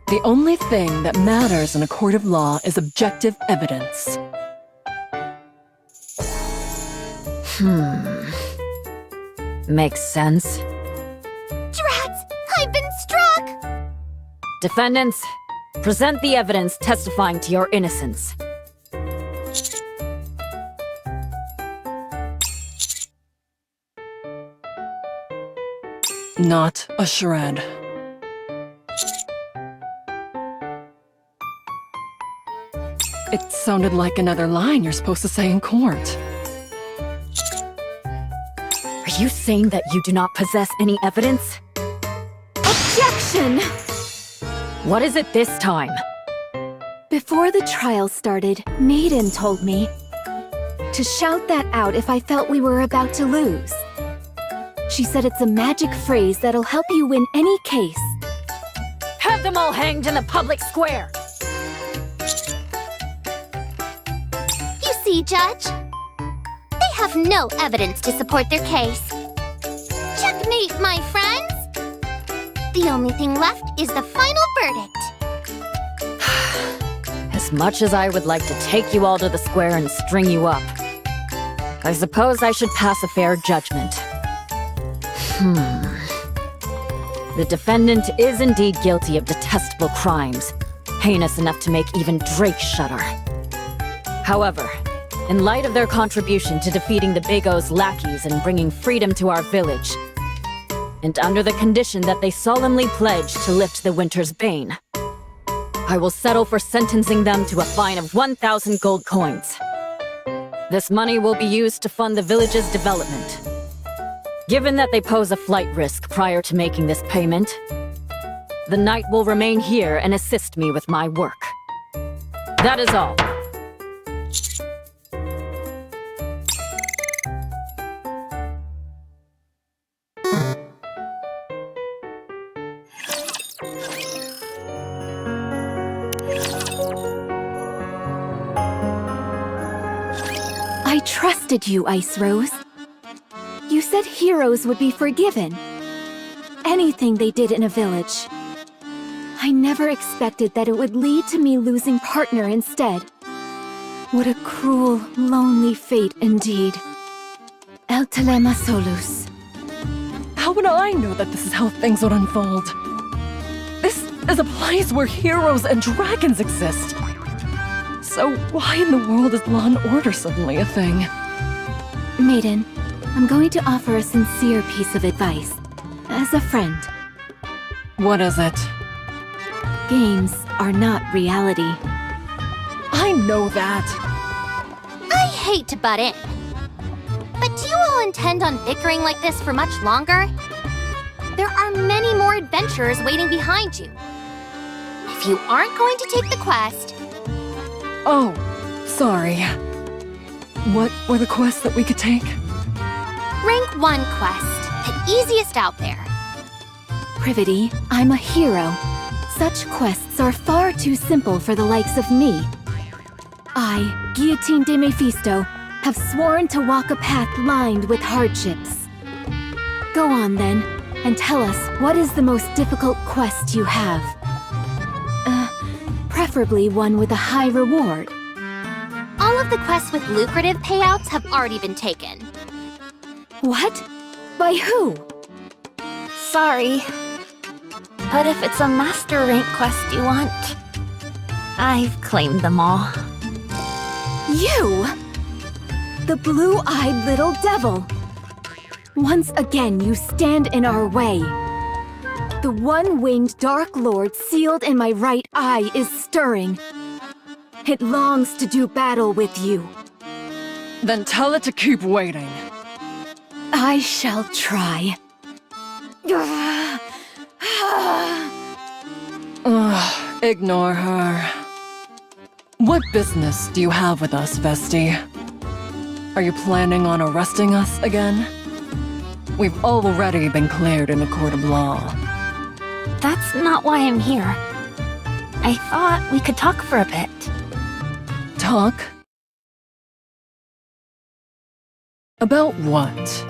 The only thing that matters in a court of law is objective evidence. Makes sense. Drats! I've been struck! Defendants, present the evidence testifying to your innocence. Not a shred. It sounded like another line you're supposed to say in court. Are you saying that you do not possess any evidence? Objection! What is it this time? Before the trial started, Maiden told me to shout that out if I felt we were about to lose. She said it's a magic phrase that'll help you win any case. Have them all hanged in the public square! You see, Judge? They have no evidence to support their case. Checkmate, my friends! The only thing left is the final verdict. As much as I would like to take you all to the square and string you up, I suppose I should pass a fair judgment. The defendant is indeed guilty of detestable crimes, heinous enough to make even Drake shudder. However, in light of their contribution to defeating the Big O's lackeys and bringing freedom to our village, and under the condition that they solemnly pledge to lift the winter's bane, I will settle for sentencing them to a fine of 1,000 gold coins. This money will be used to fund the village's development. Given that they pose a flight risk prior to making this payment, the knight will remain here and assist me with my work. That is all. I trusted you, Ice Rose. You said heroes would be forgiven. Anything they did in a village. I never expected that it would lead to me losing partner instead. What a cruel, lonely fate indeed. El Telema Solus. How would I know that this is how things would unfold? This is a place where heroes and dragons exist. So why in the world is law and order suddenly a thing? Maiden, I'm going to offer a sincere piece of advice. As a friend. What is it? Games are not reality. I know that. I hate to butt in, but do you all intend on bickering like this for much longer? There are many more adventurers waiting behind you. If you aren't going to take the quest... Oh, sorry. What were the quests that we could take? Rank 1 quest, the easiest out there. Privity, I'm a hero. Such quests are far too simple for the likes of me. I, Guillotine de Mephisto, have sworn to walk a path lined with hardships. Go on then, and tell us what is the most difficult quest you have. Preferably one with a high reward. All of the quests with lucrative payouts have already been taken. What? By who? Sorry. But if it's a master rank quest you want, I've claimed them all. You! The blue-eyed little devil! Once again you stand in our way. The one-winged Dark Lord sealed in my right eye is stirring. It longs to do battle with you. Then tell it to keep waiting. I shall try. Ugh, ignore her. What business do you have with us, Vesti? Are you planning on arresting us again? We've already been cleared in the court of law. That's not why I'm here. I thought we could talk for a bit. Talk? About what?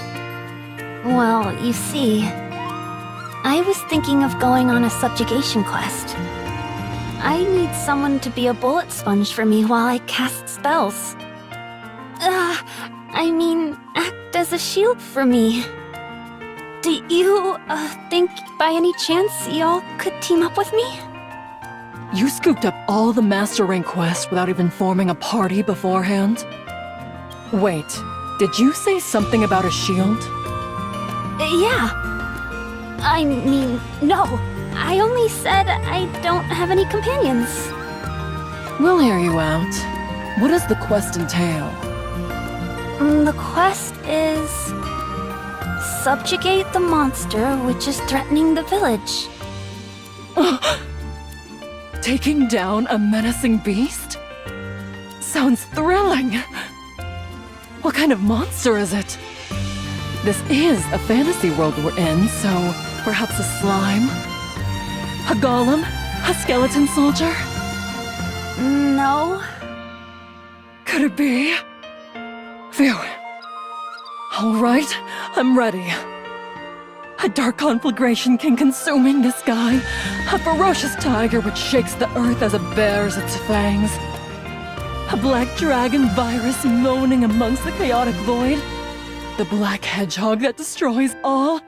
Well, you see, I was thinking of going on a subjugation quest. I need someone to be a bullet sponge for me while I cast spells. Act as a shield for me. Do you, think by any chance y'all could team up with me? You scooped up all the Master Rank quests without even forming a party beforehand? Wait, did you say something about a shield? Yeah. I mean, no. I only said I don't have any companions. We'll hear you out. What does the quest entail? The quest is... subjugate the monster which is threatening the village. Taking down a menacing beast? Sounds thrilling. What kind of monster is it? This is a fantasy world we're in, so perhaps a slime? A golem? A skeleton soldier? No. Could it be? Phew. All right, I'm ready. A dark conflagration king consuming the sky. A ferocious tiger which shakes the earth as it bares its fangs. A black dragon virus moaning amongst the chaotic void. The black hedgehog that destroys all.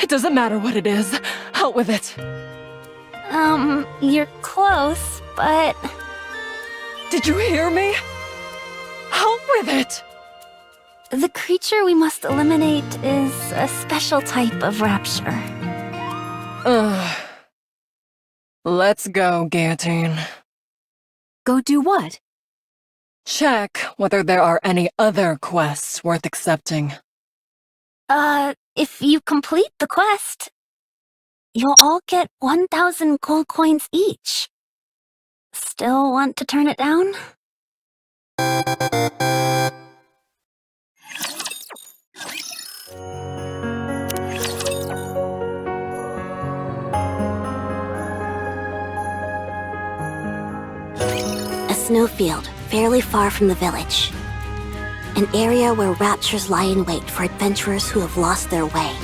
It doesn't matter what it is. Out with it. You're close, but... Did you hear me? Out with it! The creature we must eliminate is a special type of rapture. Let's go, Guillotine. Go do what? Check whether there are any other quests worth accepting. If you complete the quest, you'll all get 1,000 gold coins each. Still want to turn it down? A snowfield fairly far from the village. An area where raptures lie in wait for adventurers who have lost their way.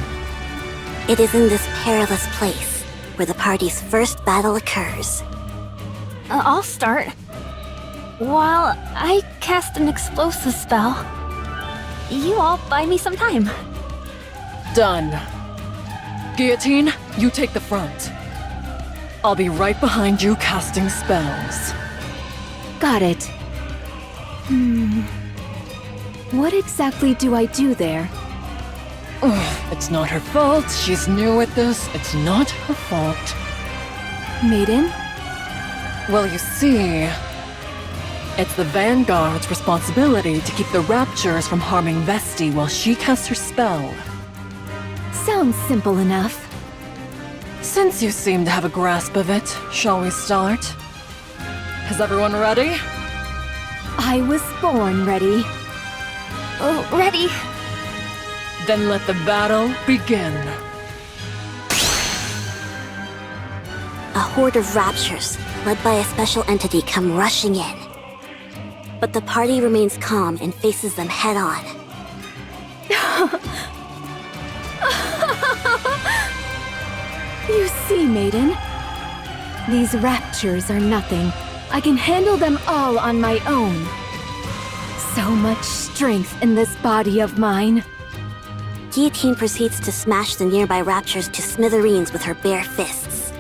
It is in this perilous place where the party's first battle occurs. I'll start. While I cast an explosive spell, you all buy me some time. Done. Guillotine, you take the front. I'll be right behind you casting spells. Got it. What exactly do I do there? It's not her fault. She's new at this. It's not her fault. Maiden? Well, you see, it's the Vanguard's responsibility to keep the Raptures from harming Vesti while she casts her spell. Sounds simple enough. Since you seem to have a grasp of it, shall we start? Is everyone ready? I was born ready. Oh, ready. Then let the battle begin. A horde of raptures, led by a special entity, come rushing in. But the party remains calm and faces them head-on. You see, Maiden? These raptures are nothing. I can handle them all on my own. So much strength in this body of mine. Guillotine proceeds to smash the nearby raptures to smithereens with her bare fists.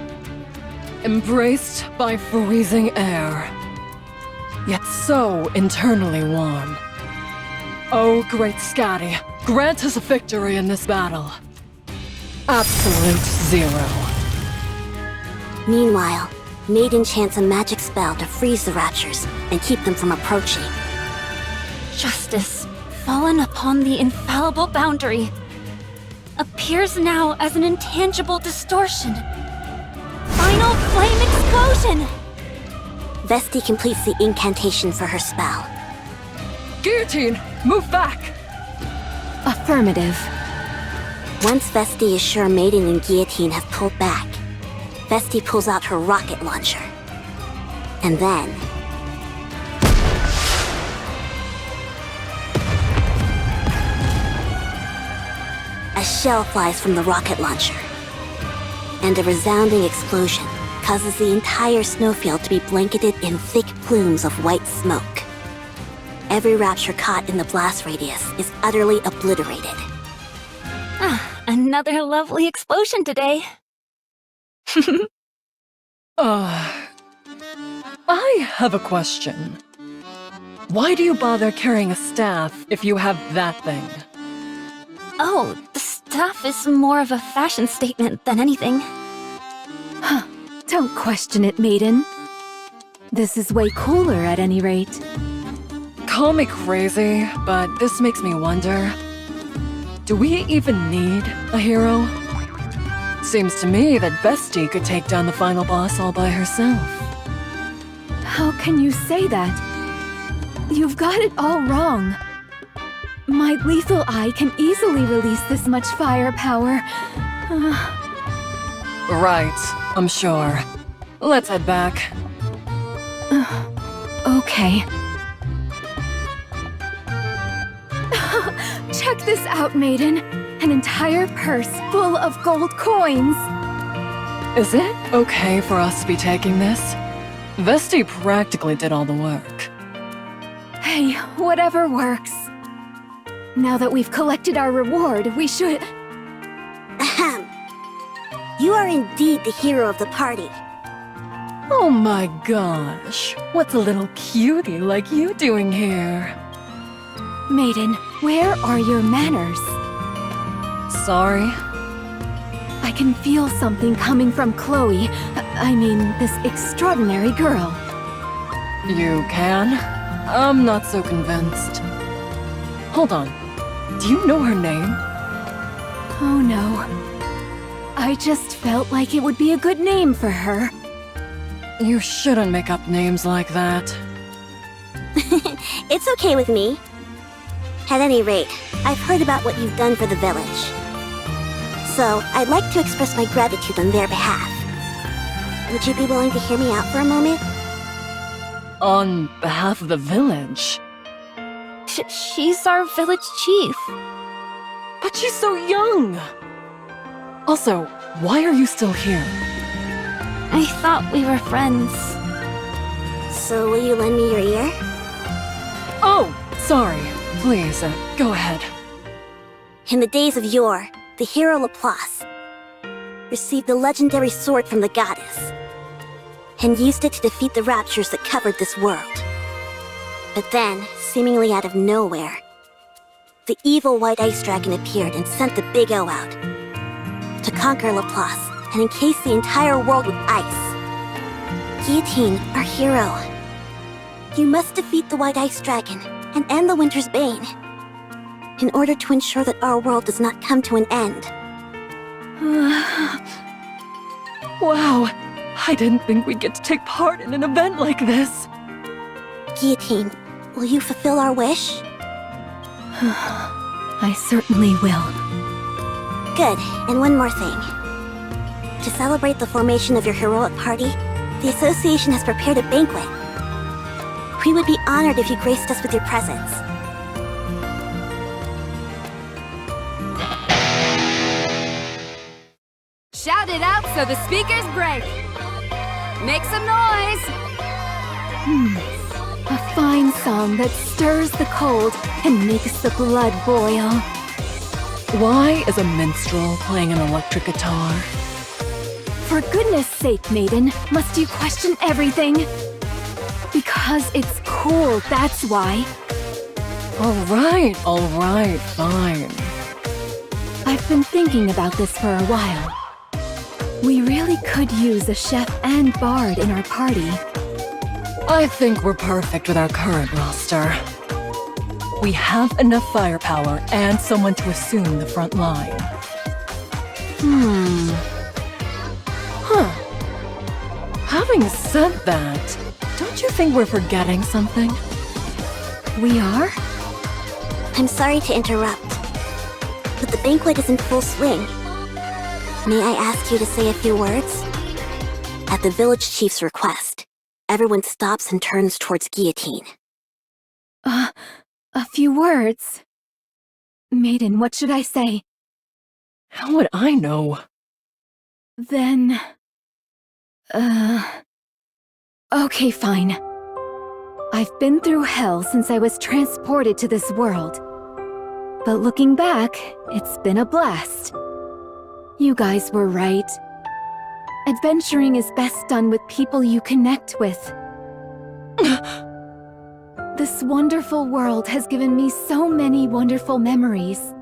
Embraced by freezing air, yet so internally warm. Oh, great Scotty, grant us a victory in this battle. Absolute zero. Meanwhile, Maiden chants a magic spell to freeze the raptures and keep them from approaching. Justice, fallen upon the infallible boundary, appears now as an intangible distortion. Final flame explosion! Vesti completes the incantation for her spell. Guillotine, move back! Affirmative. Once Vesti is sure Maiden and Guillotine have pulled back, Vesti pulls out her rocket launcher. And then... a shell flies from the rocket launcher. And a resounding explosion causes the entire snowfield to be blanketed in thick plumes of white smoke. Every rapture caught in the blast radius is utterly obliterated. Another lovely explosion today. I have a question. Why do you bother carrying a staff if you have that thing? Oh, the staff is more of a fashion statement than anything. Don't question it, Maiden. This is way cooler at any rate. Call me crazy, but this makes me wonder. Do we even need a hero? Seems to me that Vesti could take down the final boss all by herself. How can you say that? You've got it all wrong. My lethal eye can easily release this much firepower. Right, I'm sure. Let's head back. Okay. Check this out, Maiden. An entire purse full of gold coins. Is it okay for us to be taking this? Vesti practically did all the work. Hey, whatever works. Now that we've collected our reward, we should... Ahem. You are indeed the hero of the party. Oh my gosh, what's a little cutie like you doing here? Maiden, where are your manners? Sorry? I can feel something coming from Chloe. I mean, this extraordinary girl. You can? I'm not so convinced. Hold on, do you know her name? Oh no. I just felt like it would be a good name for her. You shouldn't make up names like that. It's okay with me. At any rate, I've heard about what you've done for the village. So, I'd like to express my gratitude on their behalf. Would you be willing to hear me out for a moment? On behalf of the village? She's our village chief. But she's so young! Also, why are you still here? I thought we were friends. So will you lend me your ear? Oh, sorry. Please, go ahead. In the days of yore, the hero Laplace received the legendary sword from the goddess and used it to defeat the raptures that covered this world. But then, seemingly out of nowhere, the evil white ice dragon appeared and sent the Big O out to conquer Laplace and encase the entire world with ice. Guillotine, our hero, you must defeat the white ice dragon and end the winter's bane in order to ensure that our world does not come to an end. Wow, I didn't think we'd get to take part in an event like this. Guillotine, will you fulfill our wish? I certainly will. Good, and one more thing. To celebrate the formation of your heroic party, the association has prepared a banquet. We would be honored if you graced us with your presence. Shout it out so the speakers break. Make some noise. A fine song that stirs the cold and makes the blood boil. Why is a minstrel playing an electric guitar? For goodness sake, Maiden, must you question everything? Because it's cool, that's why. All right, fine. I've been thinking about this for a while. We really could use a chef and bard in our party. I think we're perfect with our current roster. We have enough firepower and someone to assume the front line. Having said that, don't you think we're forgetting something? We are? I'm sorry to interrupt, but the banquet is in full swing. May I ask you to say a few words? At the village chief's request, everyone stops and turns towards Guillotine. A few words. Maiden, what should I say? How would I know? Then... Okay, fine. I've been through hell since I was transported to this world. But looking back, it's been a blast. You guys were right. Adventuring is best done with people you connect with. This wonderful world has given me so many wonderful memories.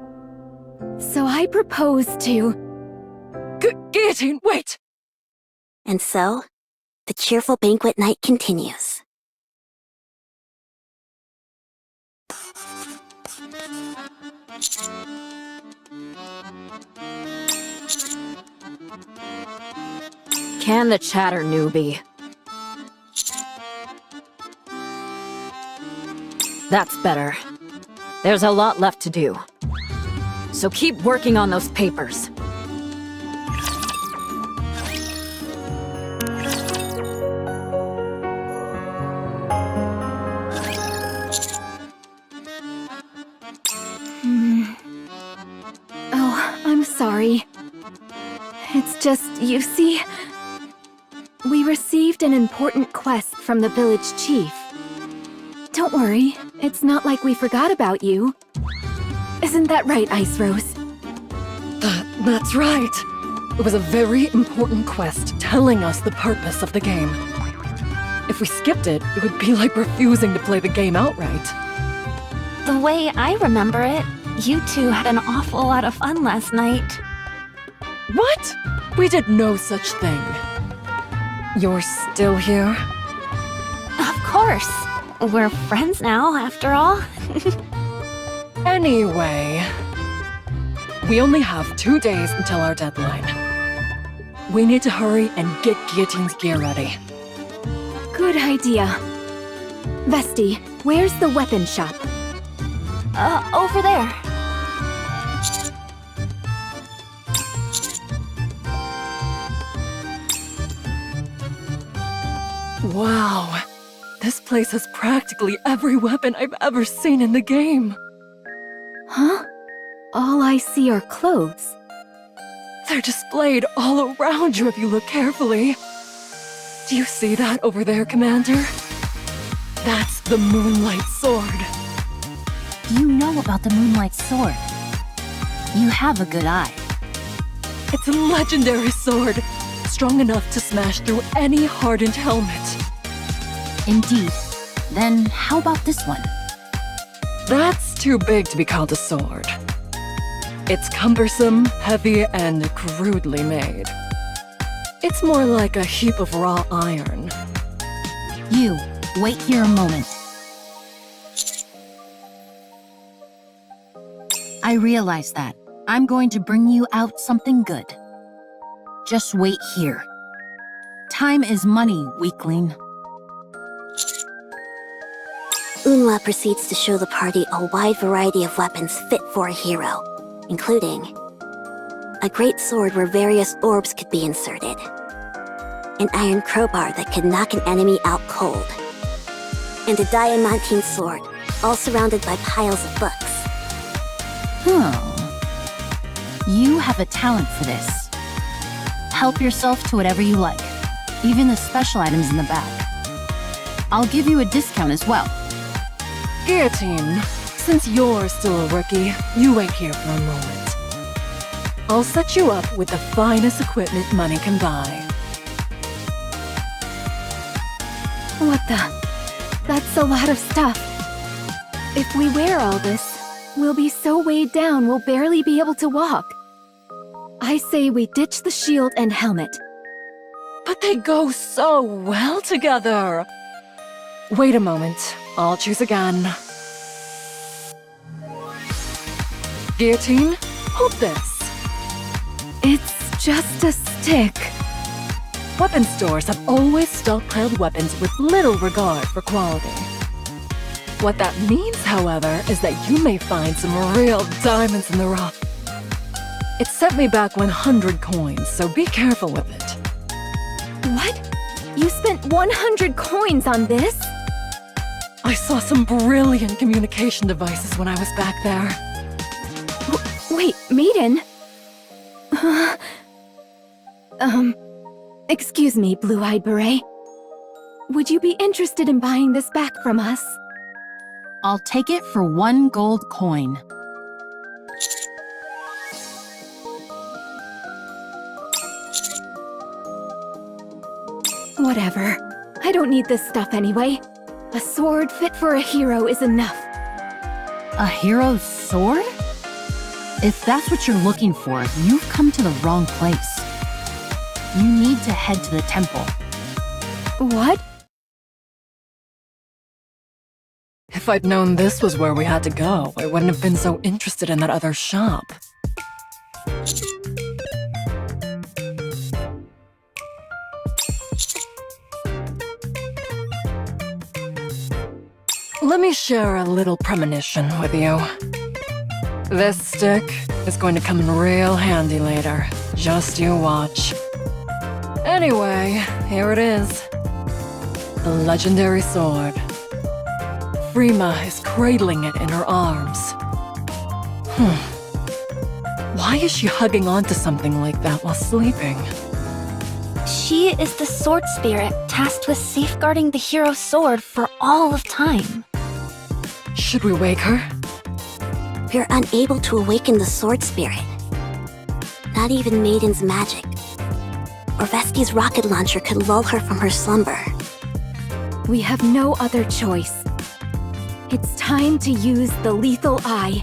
So I propose to... Guillotine, wait! And so, the cheerful banquet night continues. Can the chatter, newbie. That's better. There's a lot left to do. So keep working on those papers. Oh, I'm sorry. It's just, you see, we received an important quest from the village chief. Don't worry, it's not like we forgot about you. Isn't that right, Ice Rose? That's right. It was a very important quest telling us the purpose of the game. If we skipped it, it would be like refusing to play the game outright. The way I remember it, you two had an awful lot of fun last night. What? We did no such thing. You're still here? Of course. We're friends now, after all. Anyway, we only have 2 days until our deadline. We need to hurry and get Guillotine's gear ready. Good idea. Vesti, where's the weapon shop? Over there. Wow. This place has practically every weapon I've ever seen in the game. Huh? All I see are clothes. They're displayed all around you if you look carefully. Do you see that over there, Commander? That's the Moonlight Sword. You know about the Moonlight Sword. You have a good eye. It's a legendary sword, strong enough to smash through any hardened helmet. Indeed. Then how about this one? That's too big to be called a sword. It's cumbersome, heavy, and crudely made. It's more like a heap of raw iron. You, wait here a moment. I realize that. I'm going to bring you out something good. Just wait here. Time is money, weakling. Unla proceeds to show the party a wide variety of weapons fit for a hero, including a great sword where various orbs could be inserted, an iron crowbar that could knock an enemy out cold, and a diamantine sword, all surrounded by piles of books. You have a talent for this. Help yourself to whatever you like, even the special items in the back. I'll give you a discount as well. Guillotine, since you're still a rookie, you wait here for a moment. I'll set you up with the finest equipment money can buy. What the? That's a lot of stuff. If we wear all this, we'll be so weighed down we'll barely be able to walk. I say we ditch the shield and helmet. But they go so well together. Wait a moment. I'll choose again. Guillotine, hold this. It's just a stick. Weapon stores have always stockpiled weapons with little regard for quality. What that means, however, is that you may find some real diamonds in the rough. It set me back 100 coins, so be careful with it. What? You spent 100 coins on this? I saw some brilliant communication devices when I was back there. Wait, Maiden? Excuse me, Blue-Eyed Beret. Would you be interested in buying this back from us? I'll take it for 1 gold coin. Whatever. I don't need this stuff anyway. A sword fit for a hero is enough. A hero's sword? If that's what you're looking for, you've come to the wrong place. You need to head to the temple. What? If I'd known this was where we had to go, I wouldn't have been so interested in that other shop. Let me share a little premonition with you. This stick is going to come in real handy later. Just you watch. Anyway, here it is. The legendary sword. Frima is cradling it in her arms. Why is she hugging onto something like that while sleeping? She is the sword spirit tasked with safeguarding the hero's sword for all of time. Should we wake her? We're unable to awaken the sword spirit. Not even Maiden's magic. Or Vesti's rocket launcher could lull her from her slumber. We have no other choice. It's time to use the lethal eye.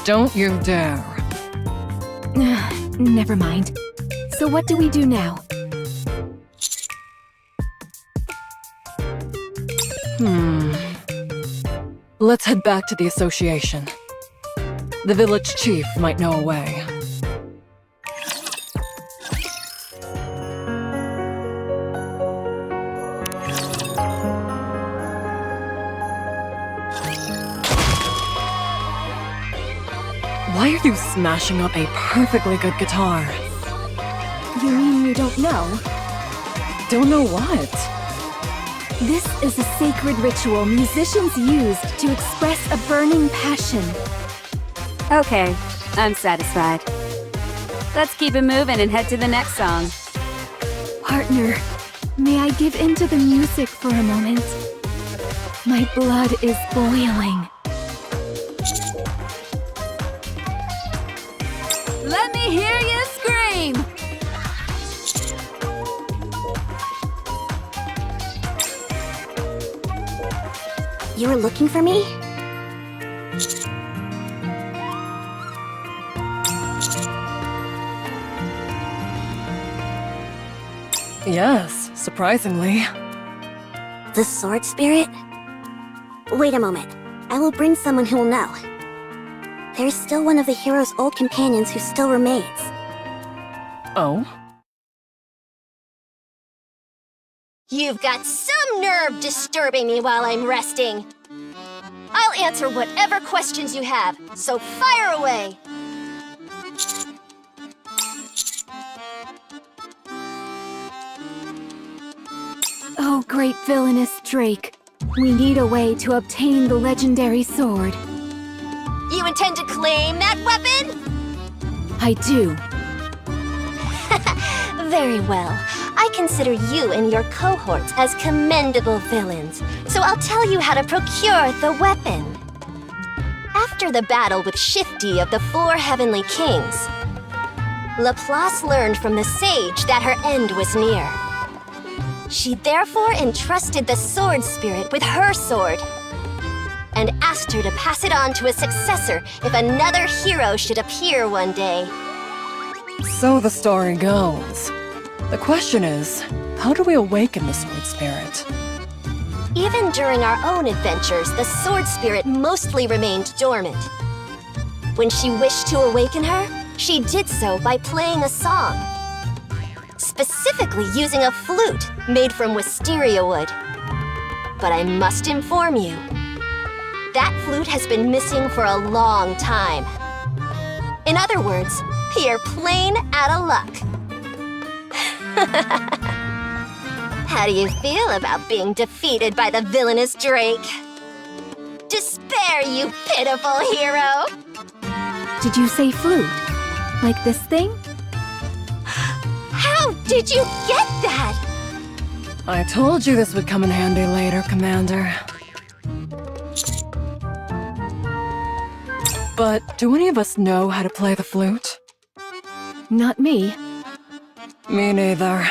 Don't you dare. Never mind. So what do we do now? Let's head back to the association. The village chief might know a way. Why are you smashing up a perfectly good guitar? You mean you don't know? Don't know what? This is a sacred ritual musicians used to express a burning passion. Okay, I'm satisfied. Let's keep it moving and head to the next song. Partner, may I give in to the music for a moment? My blood is boiling. Let me hear you scream! You were looking for me? Yes, surprisingly. The sword spirit? Wait a moment. I will bring someone who will know. There's still one of the hero's old companions who still remains. Oh? You've got some nerve disturbing me while I'm resting. I'll answer whatever questions you have, so fire away! Oh, great villainous Drake. We need a way to obtain the legendary sword. You intend to claim that weapon? I do. Very well. I consider you and your cohorts as commendable villains, so I'll tell you how to procure the weapon. After the battle with Shifty of the Four Heavenly Kings, Laplace learned from the sage that her end was near. She therefore entrusted the sword spirit with her sword and asked her to pass it on to a successor if another hero should appear one day. So the story goes. The question is, how do we awaken the sword spirit? Even during our own adventures, the sword spirit mostly remained dormant. When she wished to awaken her, she did so by playing a song. Specifically using a flute made from wisteria wood. But I must inform you, that flute has been missing for a long time. In other words, you're plain out of luck. How do you feel about being defeated by the villainous Drake? Despair, you pitiful hero! Did you say flute? Like this thing? How did you get that? I told you this would come in handy later, Commander. But do any of us know how to play the flute? Not me. Me neither.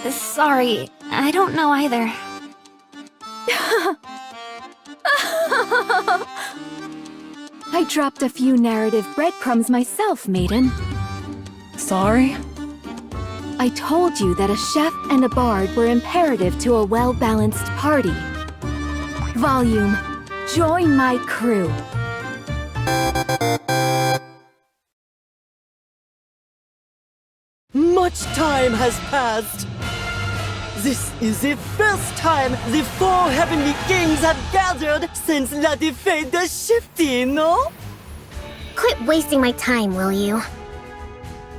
Sorry, I don't know either. I dropped a few narrative breadcrumbs myself, Maiden. Sorry? I told you that a chef and a bard were imperative to a well-balanced party. Volume, join my crew. Much time has passed. This is the first time the 4 heavenly kings have gathered since La Défaite de Shifty, no? Quit wasting my time, will you?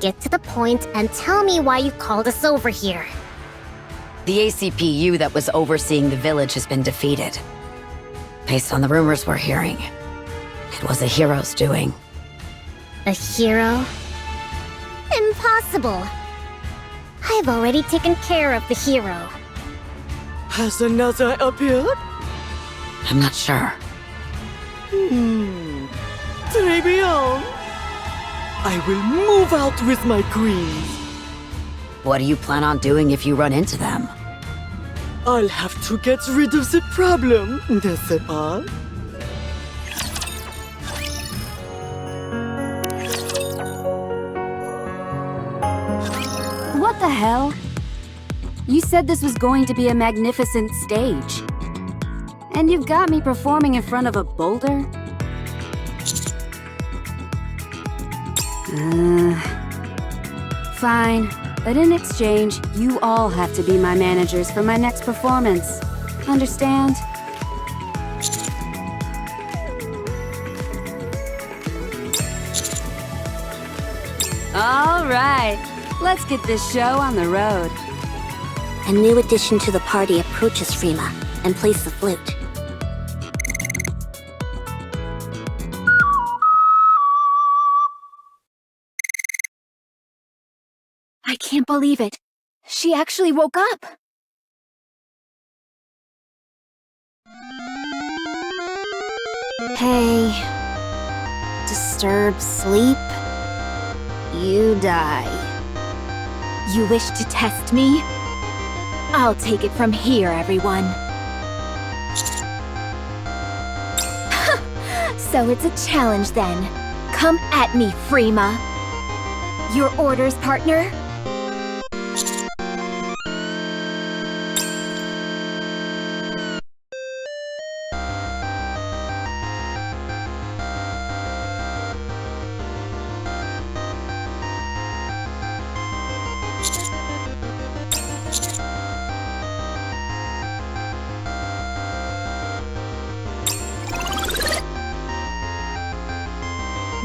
Get to the point and tell me why you called us over here. The ACPU that was overseeing the village has been defeated. Based on the rumors we're hearing, it was a hero's doing. A hero? Impossible! I've already taken care of the hero. Has another appeared? I'm not sure. Très bien. I will move out with my queens. What do you plan on doing if you run into them? I'll have to get rid of the problem, n'est-ce pas? What the hell? You said this was going to be a magnificent stage. And you've got me performing in front of a boulder? Fine. But in exchange, you all have to be my managers for my next performance. Understand? All right. Let's get this show on the road. A new addition to the party approaches Frima and plays the flute. I can't believe it. She actually woke up. Hey. Disturb sleep? You die. You wish to test me? I'll take it from here, everyone. So it's a challenge then. Come at me, Frima. Your orders, partner?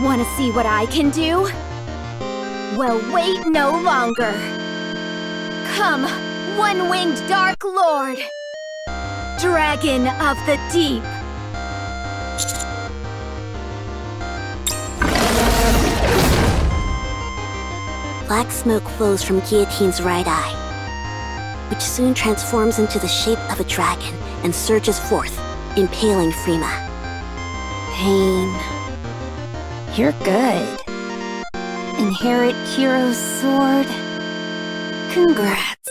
Want to see what I can do? Well, wait no longer. Come, one-winged Dark Lord! Dragon of the Deep! Black smoke flows from Guillotine's right eye, which soon transforms into the shape of a dragon and surges forth, impaling Frima. Pain. You're good. Inherit Hero's sword. Congrats.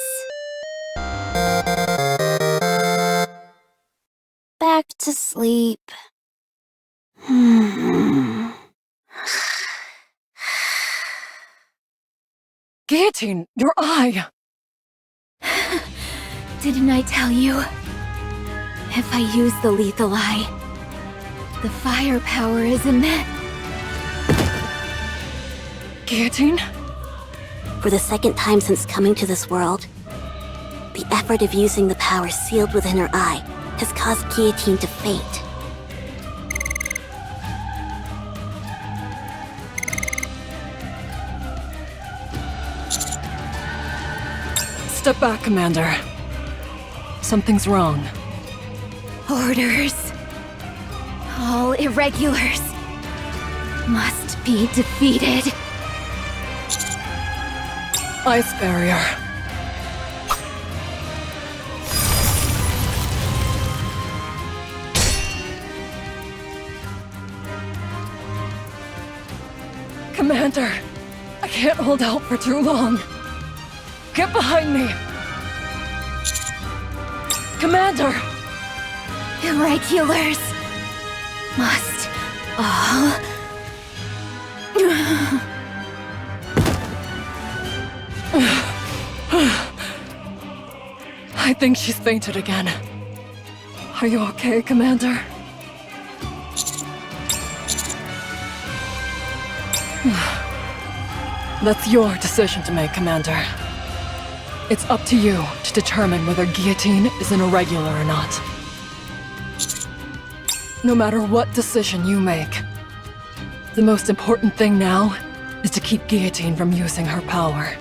Back to sleep. Guillotine, your eye! Didn't I tell you? If I use the lethal eye, the firepower is immense. Guillotine? For the second time since coming to this world, the effort of using the power sealed within her eye has caused Guillotine to faint. Step back, Commander. Something's wrong. Orders. All irregulars must be defeated. Ice barrier. Commander, I can't hold out for too long. Get behind me! Commander! Irregulars must all... I think she's fainted again. Are you okay, Commander? That's your decision to make, Commander. It's up to you to determine whether guillotine is an irregular or not. No matter what decision you make, the most important thing now is to keep Guillotine from using her power.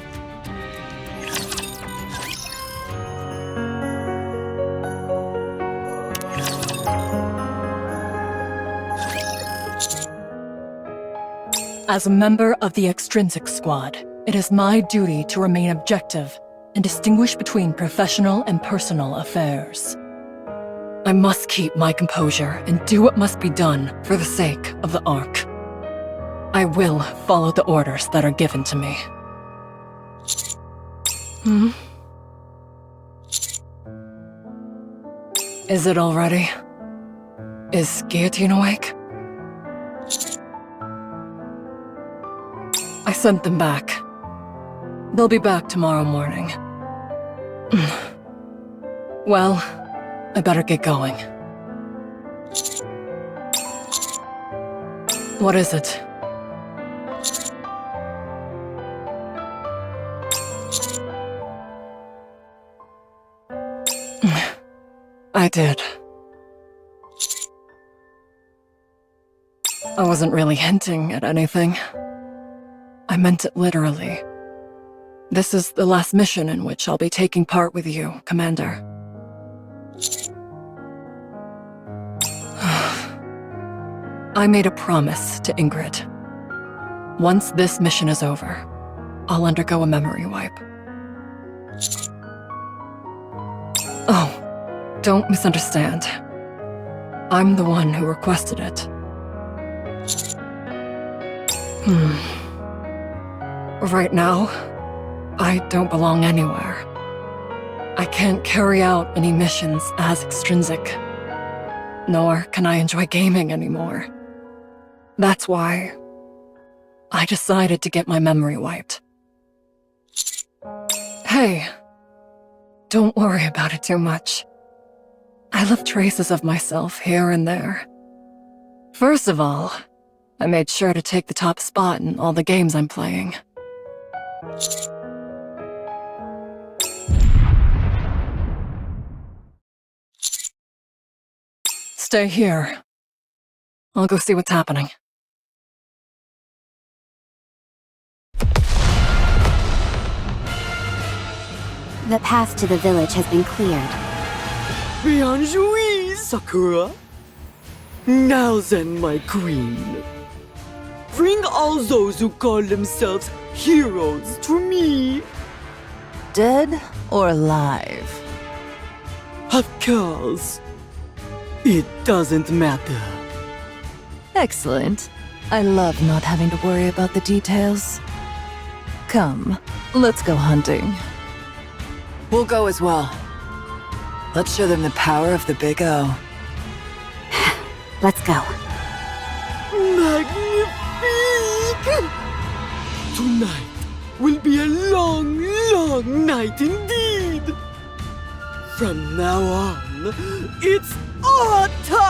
As a member of the Extrinsic Squad, it is my duty to remain objective and distinguish between professional and personal affairs. I must keep my composure and do what must be done for the sake of the Ark. I will follow the orders that are given to me. Is it all ready? Is Guillotine awake? I sent them back. They'll be back tomorrow morning. Well, I better get going. What is it? I did. I wasn't really hinting at anything. I meant it literally. This is the last mission in which I'll be taking part with you, Commander. I made a promise to Ingrid. Once this mission is over, I'll undergo a memory wipe. Oh, don't misunderstand. I'm the one who requested it. Right now, I don't belong anywhere. I can't carry out any missions as extrinsic, nor can I enjoy gaming anymore. That's why I decided to get my memory wiped. Hey, don't worry about it too much. I left traces of myself here and there. First of all, I made sure to take the top spot in all the games I'm playing. Stay here. I'll go see what's happening. The path to the village has been cleared. Bien joué, Sakura. Now then, my queen. Bring all those who call themselves heroes to me. Dead or alive? Of course. It doesn't matter. Excellent. I love not having to worry about the details. Come, let's go hunting. We'll go as well. Let's show them the power of the Big O. Let's go. Magnifique! Tonight will be a long, long night indeed. From now on, it's our time!